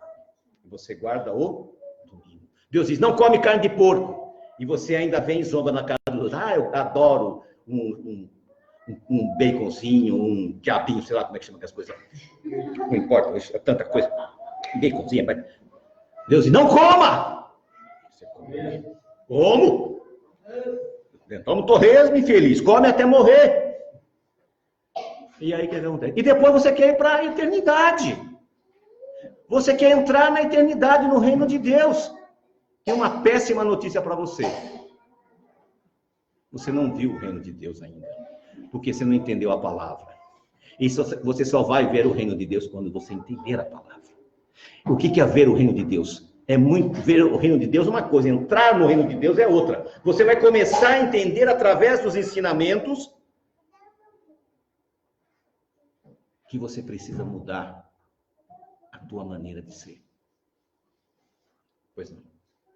E você guarda o domingo. Deus diz, não come carne de porco. E você ainda vem e zomba na cara dos outros. Eu adoro um baconzinho, um diabinho, sei lá como é que chama aquelas coisas. Não importa, é tanta coisa. Baconzinho, mas... Deus diz, não coma! Você come. Como? Então, torresmo infeliz, come até morrer. E aí, o que acontece? E depois você quer ir para a eternidade. Você quer entrar na eternidade, no reino de Deus. Tem uma péssima notícia para você. Você não viu o reino de Deus ainda. Porque você não entendeu a palavra. E você só vai ver o reino de Deus quando você entender a palavra. O que é ver o reino de Deus? É muito ver o reino de Deus uma coisa, entrar no reino de Deus é outra. Você vai começar a entender através dos ensinamentos que você precisa mudar a tua maneira de ser. Pois não.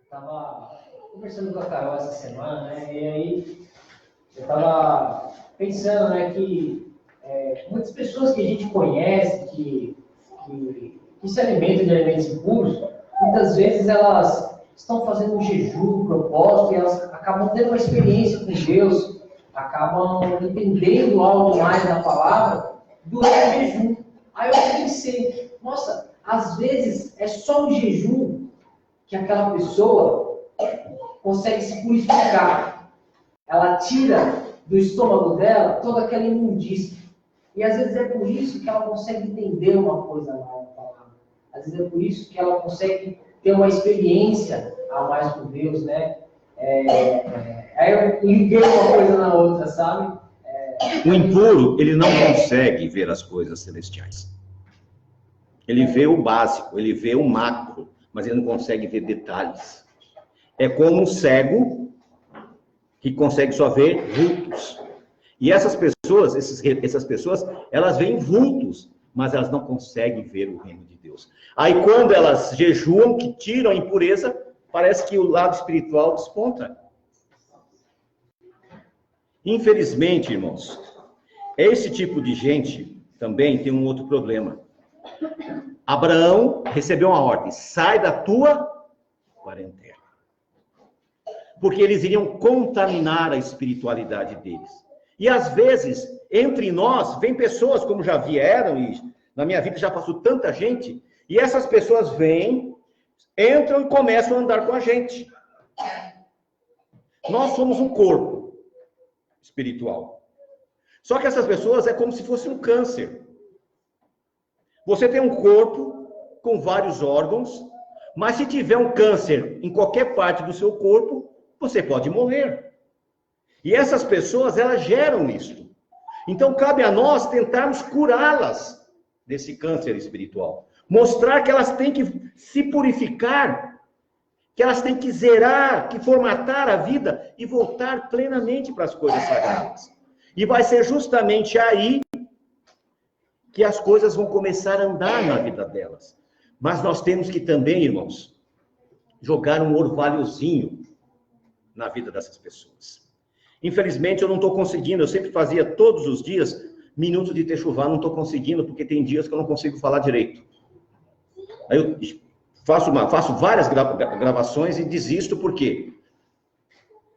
Estava conversando com a Carol essa semana, né? E aí Eu estava pensando, né, que muitas pessoas que a gente conhece, que se alimentam de alimentos impuros, muitas vezes elas estão fazendo um jejum, um propósito, e elas acabam tendo uma experiência com Deus, acabam entendendo algo mais da palavra durante o jejum. Aí eu pensei, nossa, às vezes é só o jejum que aquela pessoa consegue se purificar. Ela tira do estômago dela toda aquela imundícia. E às vezes é por isso que ela consegue entender uma coisa mais da palavra. Às vezes é por isso que ela consegue ter uma experiência a mais com Deus, né? Aí eu liguei uma coisa na outra, sabe? O impuro, ele não consegue ver as coisas celestiais. Ele vê o básico, ele vê o macro, mas ele não consegue ver detalhes. É como um cego que consegue só ver vultos. E essas pessoas, elas veem vultos, mas elas não conseguem ver o reino de Deus. Aí quando elas jejuam, que tiram a impureza, parece que o lado espiritual desponta. Infelizmente, irmãos, esse tipo de gente também tem um outro problema. Abraão recebeu uma ordem: sai da tua parentela. Porque eles iriam contaminar a espiritualidade deles. E às vezes, entre nós, vem pessoas como já vieram, e na minha vida já passou tanta gente, e essas pessoas vêm, entram e começam a andar com a gente. Nós somos um corpo espiritual. Só que essas pessoas é como se fosse um câncer. Você tem um corpo com vários órgãos, mas se tiver um câncer em qualquer parte do seu corpo, você pode morrer. E essas pessoas, elas geram isso. Então, cabe a nós tentarmos curá-las desse câncer espiritual. Mostrar que elas têm que se purificar, que elas têm que zerar, que formatar a vida e voltar plenamente para as coisas sagradas. E vai ser justamente aí que as coisas vão começar a andar na vida delas. Mas nós temos que também, irmãos, jogar um orvalhozinho na vida dessas pessoas. Infelizmente, eu não estou conseguindo. Eu sempre fazia todos os dias minutos de techuvá, não estou conseguindo, porque tem dias que eu não consigo falar direito. Aí eu faço várias gravações e desisto, porque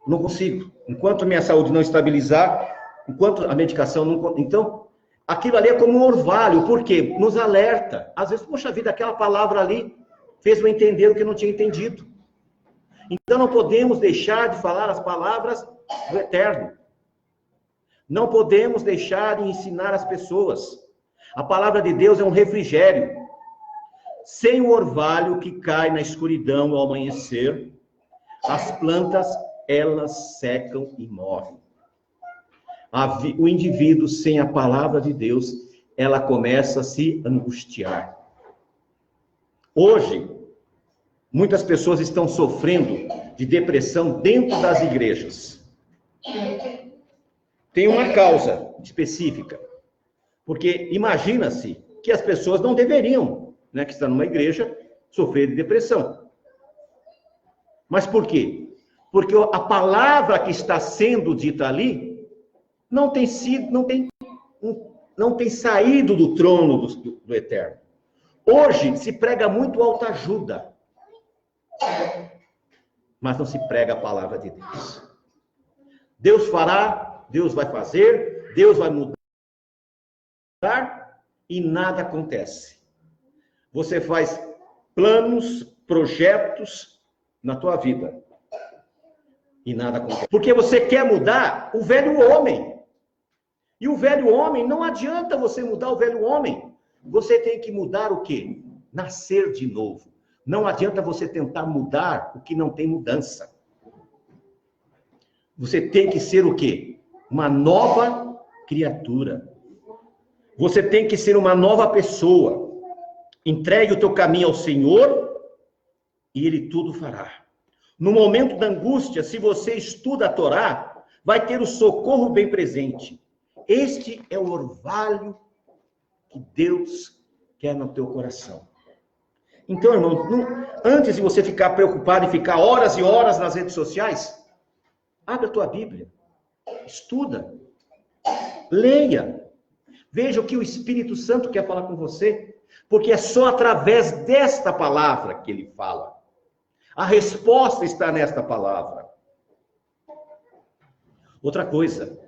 não consigo. Enquanto minha saúde não estabilizar, enquanto a medicação não... Então, aquilo ali é como um orvalho, porque nos alerta. Às vezes, poxa vida, aquela palavra ali fez eu entender o que eu não tinha entendido. Então, não podemos deixar de falar as palavras do Eterno. Não podemos deixar de ensinar as pessoas. A palavra de Deus é um refrigério. Sem o orvalho que cai na escuridão ao amanhecer, as plantas, elas secam e morrem. O indivíduo sem a palavra de Deus, ela começa a se angustiar. Hoje, muitas pessoas estão sofrendo de depressão dentro das igrejas. Tem uma causa específica. Porque imagina-se que as pessoas não deveriam, que estão numa igreja, sofrer de depressão. Mas por quê? Porque a palavra que está sendo dita ali não tem saído do trono do Eterno. Hoje se prega muito autoajuda, mas não se prega a palavra de Deus. Deus fará, Deus vai fazer, Deus vai mudar, e nada acontece. Você faz planos, projetos na tua vida, e nada acontece. Porque você quer mudar o velho homem. E o velho homem, não adianta você mudar o velho homem. Você tem que mudar o quê? Nascer de novo. Não adianta você tentar mudar o que não tem mudança. Você tem que ser o quê? Uma nova criatura. Você tem que ser uma nova pessoa. Entregue o teu caminho ao Senhor e Ele tudo fará. No momento da angústia, se você estuda a Torá, vai ter o socorro bem presente. Este é o orvalho que Deus quer no teu coração. Então, irmão, antes de você ficar preocupado e ficar horas e horas nas redes sociais, abre a tua Bíblia. Estuda. Leia. Veja o que o Espírito Santo quer falar com você. Porque é só através desta palavra que ele fala. A resposta está nesta palavra. Outra coisa,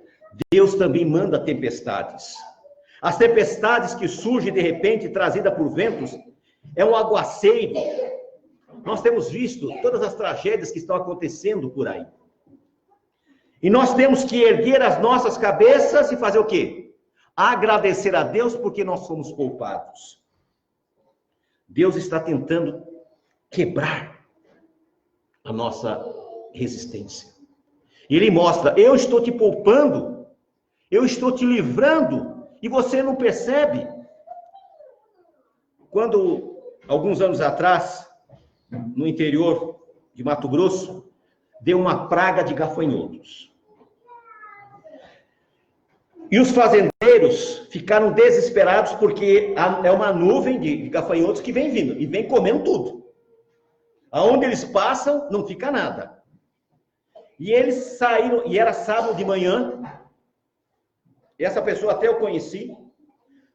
Deus também manda tempestades. As tempestades que surgem de repente, trazidas por ventos, é um aguaceiro. Nós temos visto todas as tragédias que estão acontecendo por aí. E nós temos que erguer as nossas cabeças e fazer o quê? Agradecer a Deus porque nós somos poupados. Deus está tentando quebrar a nossa resistência. Ele mostra, eu estou te poupando, eu estou te livrando, e você não percebe. Quando, alguns anos atrás, no interior de Mato Grosso, deu uma praga de gafanhotos. E os fazendeiros ficaram desesperados porque é uma nuvem de gafanhotos que vem vindo e vem comendo tudo. Aonde eles passam, não fica nada. E eles saíram, e era sábado de manhã, e essa pessoa até eu conheci,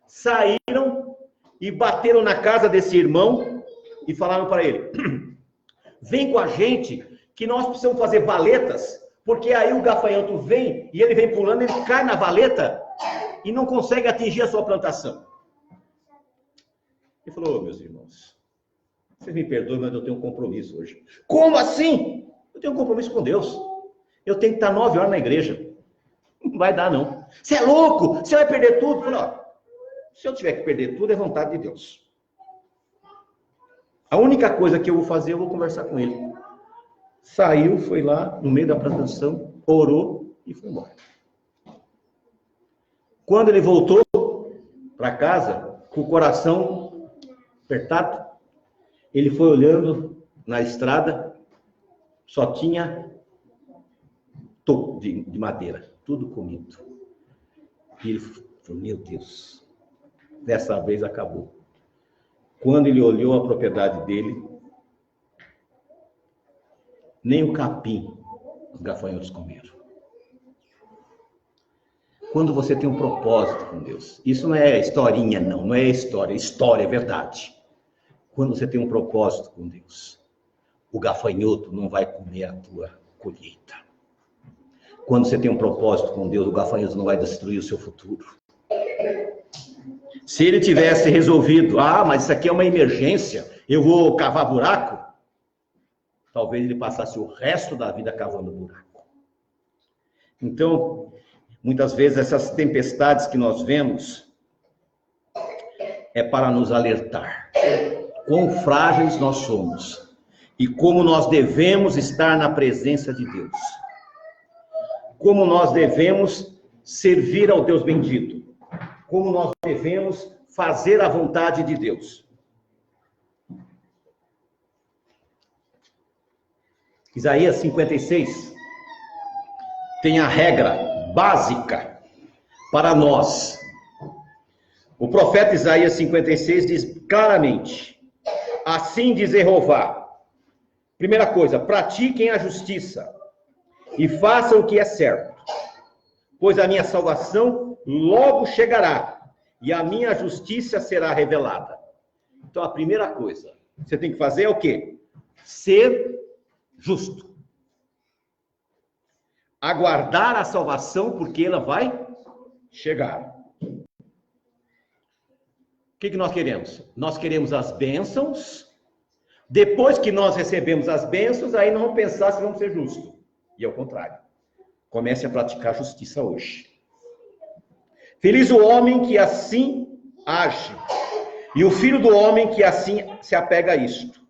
saíram e bateram na casa desse irmão e falaram para ele, vem com a gente que nós precisamos fazer valetas, porque aí o gafanhoto vem, e ele vem pulando, ele cai na valeta e não consegue atingir a sua plantação. Ele falou, meus irmãos, vocês me perdoem, mas eu tenho um compromisso hoje. Como assim? Eu tenho um compromisso com Deus. Eu tenho que estar 9 horas na igreja. Não vai dar, não. Você é louco? Você vai perder tudo? Eu falei, ó, se eu tiver que perder tudo, é vontade de Deus. A única coisa que eu vou fazer, eu vou conversar com ele. Saiu, foi lá, no meio da plantação, orou e foi embora. Quando ele voltou para casa, com o coração apertado, ele foi olhando na estrada, só tinha toco de madeira, tudo comido. E ele falou, meu Deus, dessa vez acabou. Quando ele olhou a propriedade dele, nem o capim os gafanhotos comeram. Quando você tem um propósito com Deus, isso não é historinha, não é história, história é verdade. Quando você tem um propósito com Deus, o gafanhoto não vai comer a tua colheita. Quando você tem um propósito com Deus, o gafanhoto não vai destruir o seu futuro. Se ele tivesse resolvido, mas isso aqui é uma emergência, eu vou cavar buraco, talvez ele passasse o resto da vida cavando buraco. Então, muitas vezes essas tempestades que nós vemos é para nos alertar quão frágeis nós somos e como nós devemos estar na presença de Deus. Como nós devemos servir ao Deus bendito. Como nós devemos fazer a vontade de Deus. Isaías 56 tem a regra básica para nós. O profeta Isaías 56 diz claramente, assim diz Jeová, primeira coisa, pratiquem a justiça e façam o que é certo, pois a minha salvação logo chegará e a minha justiça será revelada. Então a primeira coisa que você tem que fazer é o quê? Ser justo. Aguardar a salvação, porque ela vai chegar. O que nós queremos? Nós queremos as bênçãos. Depois que nós recebemos as bênçãos, aí não vamos pensar se vamos ser justos. E ao contrário. Comece a praticar justiça hoje. Feliz o homem que assim age. E o filho do homem que assim se apega a isto.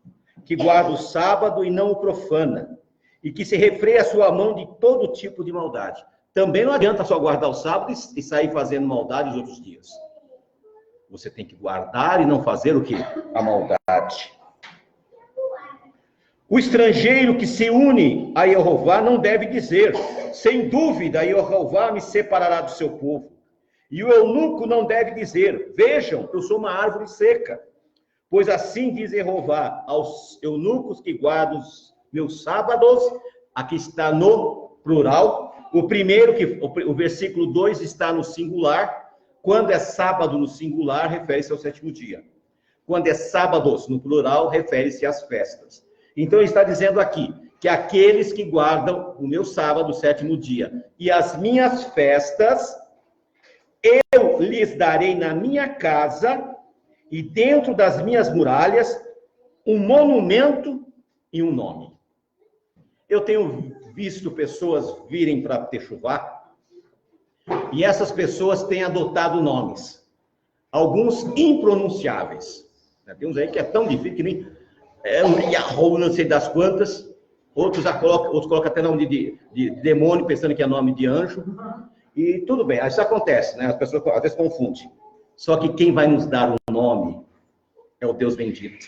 Que guarda o sábado e não o profana, e que se refreia a sua mão de todo tipo de maldade. Também não adianta só guardar o sábado e sair fazendo maldade os outros dias. Você tem que guardar e não fazer o quê? A maldade. O estrangeiro que se une a Jeová não deve dizer, sem dúvida, Jeová me separará do seu povo. E o eunuco não deve dizer, vejam, eu sou uma árvore seca. Pois assim diz Jeová aos eunucos que guardam os meus sábados, aqui está no plural, O primeiro, o versículo 2 está no singular. Quando é sábado no singular, refere-se ao sétimo dia. Quando é sábados no plural, refere-se às festas. Então, ele está dizendo aqui que aqueles que guardam o meu sábado, o sétimo dia, e as minhas festas, eu lhes darei na minha casa e dentro das minhas muralhas um monumento e um nome. Eu tenho visto pessoas virem para Techuvá e essas pessoas têm adotado nomes, alguns impronunciáveis. Tem uns aí que é tão difícil que nem um Yahoo, não sei das quantas. Outros colocam até nome de demônio, pensando que é nome de anjo. E tudo bem, isso acontece, né? As pessoas às vezes confundem. Só que quem vai nos dar o nome é o Deus bendito.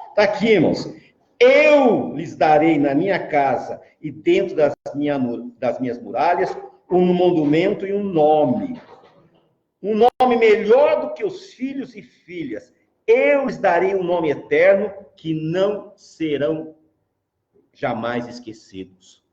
Está aqui, irmãos. Eu lhes darei na minha casa e dentro das minhas muralhas um monumento e um nome. Um nome melhor do que os filhos e filhas. Eu lhes darei um nome eterno que não serão jamais esquecidos.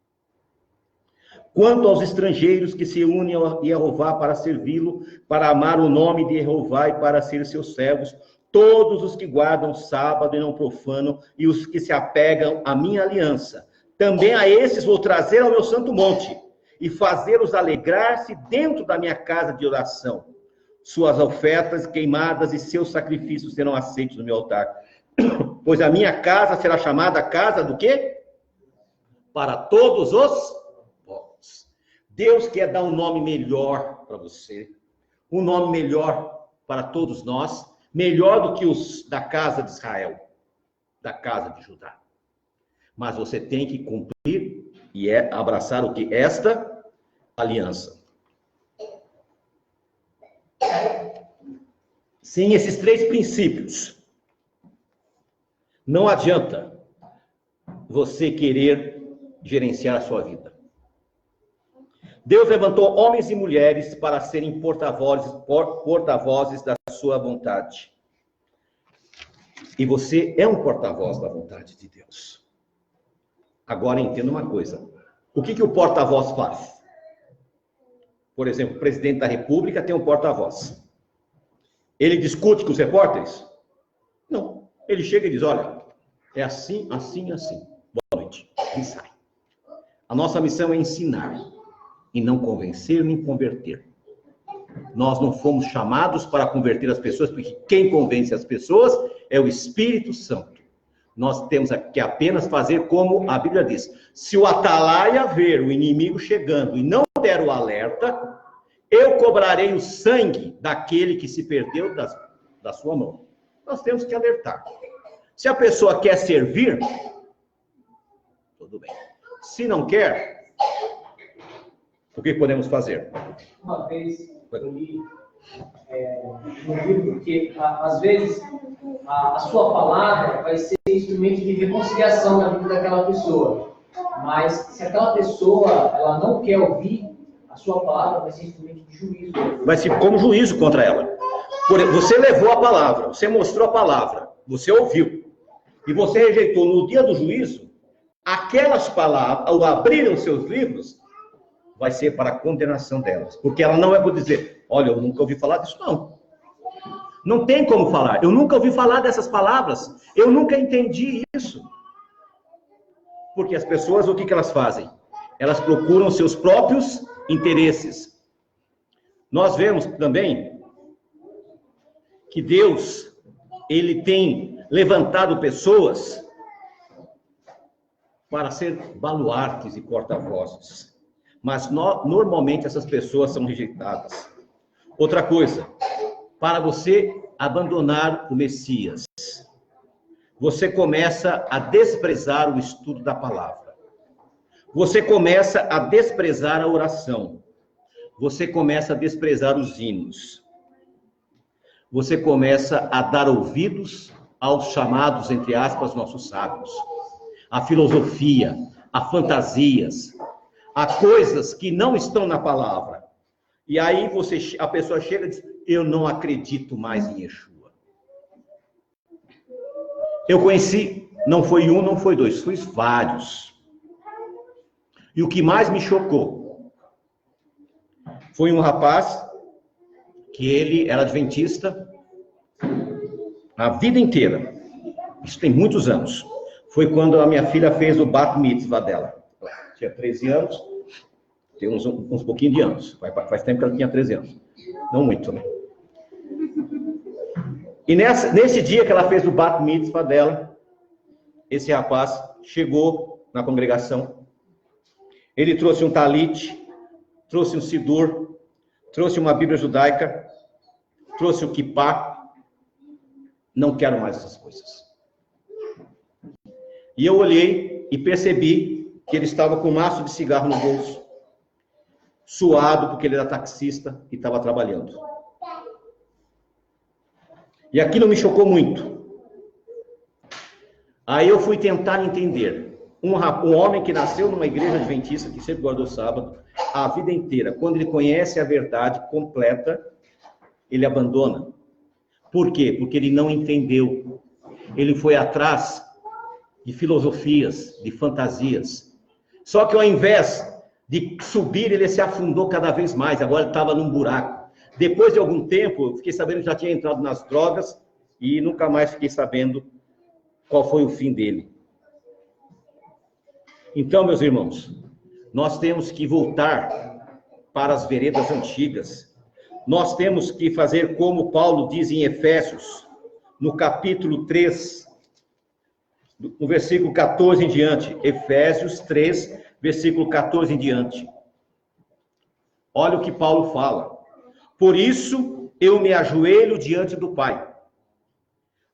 Quanto aos estrangeiros que se unem a Jeová para servi-lo, para amar o nome de Jeová e para ser seus servos, todos os que guardam o sábado e não profanam, e os que se apegam à minha aliança, também a esses vou trazer ao meu santo monte, e fazê-los alegrar-se dentro da minha casa de oração. Suas ofertas queimadas e seus sacrifícios serão aceitos no meu altar. Pois a minha casa será chamada casa do quê? Para todos os povos. Deus quer dar um nome melhor para você. Um nome melhor para todos nós. Melhor do que os da casa de Israel. Da casa de Judá. Mas você tem que cumprir e abraçar o que? Esta aliança. Sem esses três princípios, não adianta você querer gerenciar a sua vida. Deus levantou homens e mulheres para serem porta-vozes da sua vontade. E você é um porta-voz da vontade de Deus. Agora entenda uma coisa. O que o porta-voz faz? Por exemplo, o presidente da República tem um porta-voz. Ele discute com os repórteres? Não. Ele chega e diz, olha, é assim, assim, assim. Boa noite. E sai. A nossa missão é ensinar, e não convencer nem converter. Nós não fomos chamados para converter as pessoas, porque quem convence as pessoas é o Espírito Santo. Nós temos que apenas fazer como a Bíblia diz. Se o atalaia ver o inimigo chegando e não der o alerta, eu cobrarei o sangue daquele que se perdeu da sua mão. Nós temos que alertar. Se a pessoa quer servir, tudo bem. Se não quer, o que podemos fazer? Uma vez eu li no livro que, às vezes, a sua palavra vai ser instrumento de reconciliação na vida daquela pessoa. Mas, se aquela pessoa ela não quer ouvir, a sua palavra vai ser instrumento de juízo. Vai ser como juízo contra ela. Você levou a palavra, você mostrou a palavra, você ouviu. E você rejeitou no dia do juízo, aquelas palavras, ao abrirem seus livros, vai ser para a condenação delas. Porque ela não é por dizer, olha, eu nunca ouvi falar disso, não. Não tem como falar. Eu nunca ouvi falar dessas palavras. Eu nunca entendi isso. Porque as pessoas, o que elas fazem? Elas procuram seus próprios interesses. Nós vemos também que Deus, Ele tem levantado pessoas para ser baluartes e porta-vozes. Mas normalmente essas pessoas são rejeitadas. Outra coisa, para você abandonar o Messias, você começa a desprezar o estudo da palavra. Você começa a desprezar a oração. Você começa a desprezar os hinos. Você começa a dar ouvidos aos chamados, entre aspas, nossos sábios. A filosofia, a fantasias, a coisas que não estão na palavra. E aí a pessoa chega e diz, eu não acredito mais em Yeshua. Eu conheci, não foi um, não foi dois, foi vários. E o que mais me chocou Foi um rapaz que ele era adventista a vida inteira. Isso tem muitos anos. Foi quando a minha filha fez o bat mitzvah dela. Ela tinha 13 anos, tem uns pouquinhos de anos. Faz tempo que ela tinha 13 anos. Não muito, né? E nesse dia que ela fez o bat mitzvah dela, esse rapaz chegou na congregação. Ele trouxe um talit, trouxe um sidur, trouxe uma Bíblia judaica, trouxe o kippá. Não quero mais essas coisas. E eu olhei e percebi que ele estava com um maço de cigarro no bolso, suado, porque ele era taxista e estava trabalhando. E aquilo me chocou muito. Aí eu fui tentar entender. Um homem que nasceu numa igreja adventista, que sempre guardou sábado, a vida inteira, quando ele conhece a verdade completa, ele abandona. Por quê? Porque ele não entendeu. Ele foi atrás de filosofias, de fantasias. Só que ao invés de subir, ele se afundou cada vez mais. Agora ele estava num buraco. Depois de algum tempo, eu fiquei sabendo que já tinha entrado nas drogas e nunca mais fiquei sabendo qual foi o fim dele. Então, meus irmãos, nós temos que voltar para as veredas antigas. Nós temos que fazer como Paulo diz em Efésios, no capítulo 3, no versículo 14 em diante. Efésios 3, versículo 14 em diante. Olha o que Paulo fala. Por isso, eu me ajoelho diante do Pai,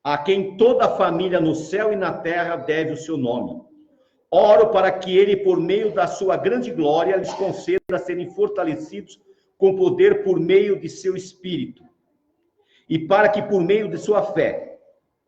a quem toda a família no céu e na terra deve o seu nome. Oro para que ele, por meio da sua grande glória, lhes conceda serem fortalecidos com poder por meio de seu Espírito, e para que, por meio de sua fé,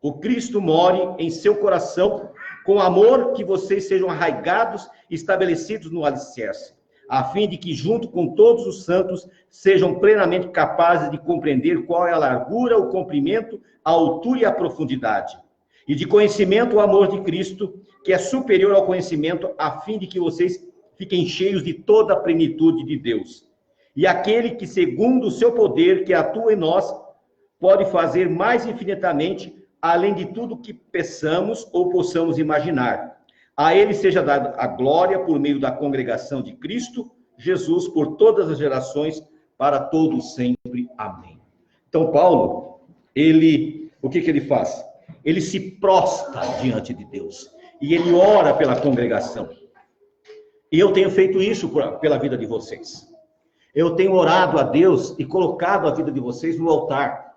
o Cristo more em seu coração, com amor que vocês sejam arraigados e estabelecidos no alicerce, a fim de que, junto com todos os santos, sejam plenamente capazes de compreender qual é a largura, o comprimento, a altura e a profundidade, e de conhecimento o amor de Cristo, que é superior ao conhecimento, a fim de que vocês fiquem cheios de toda a plenitude de Deus. E aquele que, segundo o seu poder, que atua em nós, pode fazer mais infinitamente, além de tudo que peçamos ou possamos imaginar. A ele seja dada a glória por meio da congregação de Cristo, Jesus, por todas as gerações, para todos sempre. Amém. Então, Paulo, o que ele faz? Ele se prostra diante de Deus. E ele ora pela congregação. E eu tenho feito isso pela vida de vocês. Eu tenho orado a Deus e colocado a vida de vocês no altar,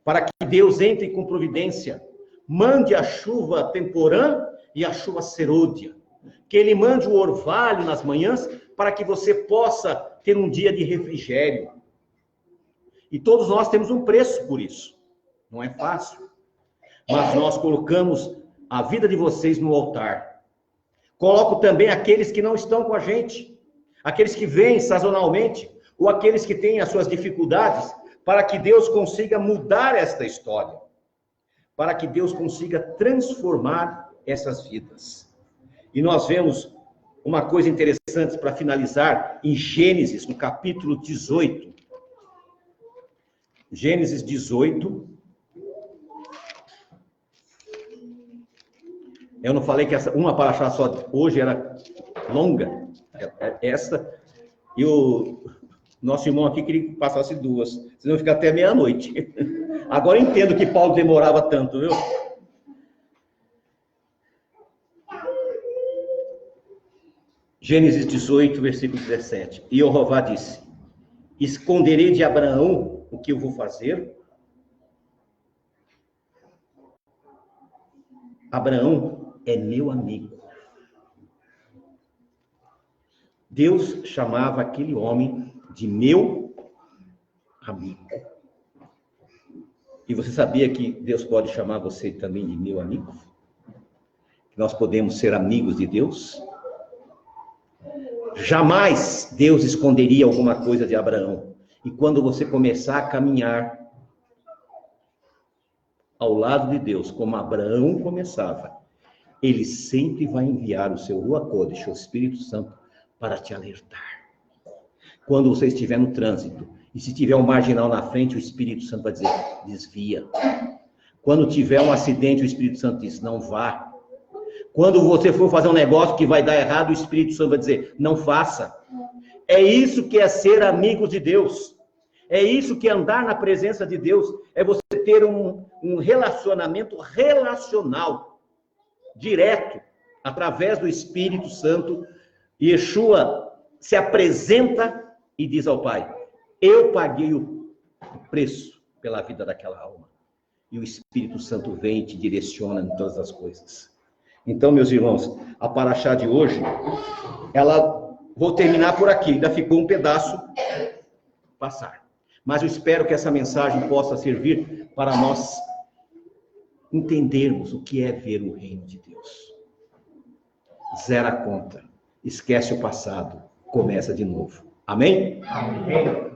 para que Deus entre com providência, mande a chuva temporã e a chuva serôdia, que Ele mande o orvalho nas manhãs, para que você possa ter um dia de refrigério. E todos nós temos um preço por isso. Não é fácil. Mas nós colocamos a vida de vocês no altar. Coloco também aqueles que não estão com a gente, aqueles que vêm sazonalmente, ou aqueles que têm as suas dificuldades, para que Deus consiga mudar esta história, para que Deus consiga transformar essas vidas. E nós vemos uma coisa interessante para finalizar em Gênesis, no capítulo 18. Gênesis 18. Eu não falei que uma paraxá só hoje era longa, essa, e o nosso irmão aqui queria que passasse duas, senão fica até meia-noite. Agora eu entendo que Paulo demorava tanto, viu? Gênesis 18, versículo 17. E Jeová disse: esconderei de Abraão o que eu vou fazer? Abraão é meu amigo. Deus chamava aquele homem de meu amigo. E você sabia que Deus pode chamar você também de meu amigo? Que nós podemos ser amigos de Deus? Jamais Deus esconderia alguma coisa de Abraão. E quando você começar a caminhar ao lado de Deus, como Abraão começava, Ele sempre vai enviar o seu Ruach Kodesh, o Espírito Santo, para te alertar. quando você estiver no trânsito, e se tiver um marginal na frente, o Espírito Santo vai dizer, desvia. Quando tiver um acidente, o Espírito Santo diz, não vá. Quando você for fazer um negócio que vai dar errado, o Espírito Santo vai dizer, não faça. É isso que é ser amigo de Deus. É isso que é andar na presença de Deus. É você ter um relacionamento relacional, direto, através do Espírito Santo. E Yeshua se apresenta e diz ao Pai, eu paguei o preço pela vida daquela alma. E o Espírito Santo vem e te direciona em todas as coisas. Então, meus irmãos, a paraxá de hoje, vou terminar por aqui, ainda ficou um pedaço passar. Mas eu espero que essa mensagem possa servir para nós entendermos o que é ver o reino de Deus. Zera a conta, esquece o passado, começa de novo. Amém? Amém.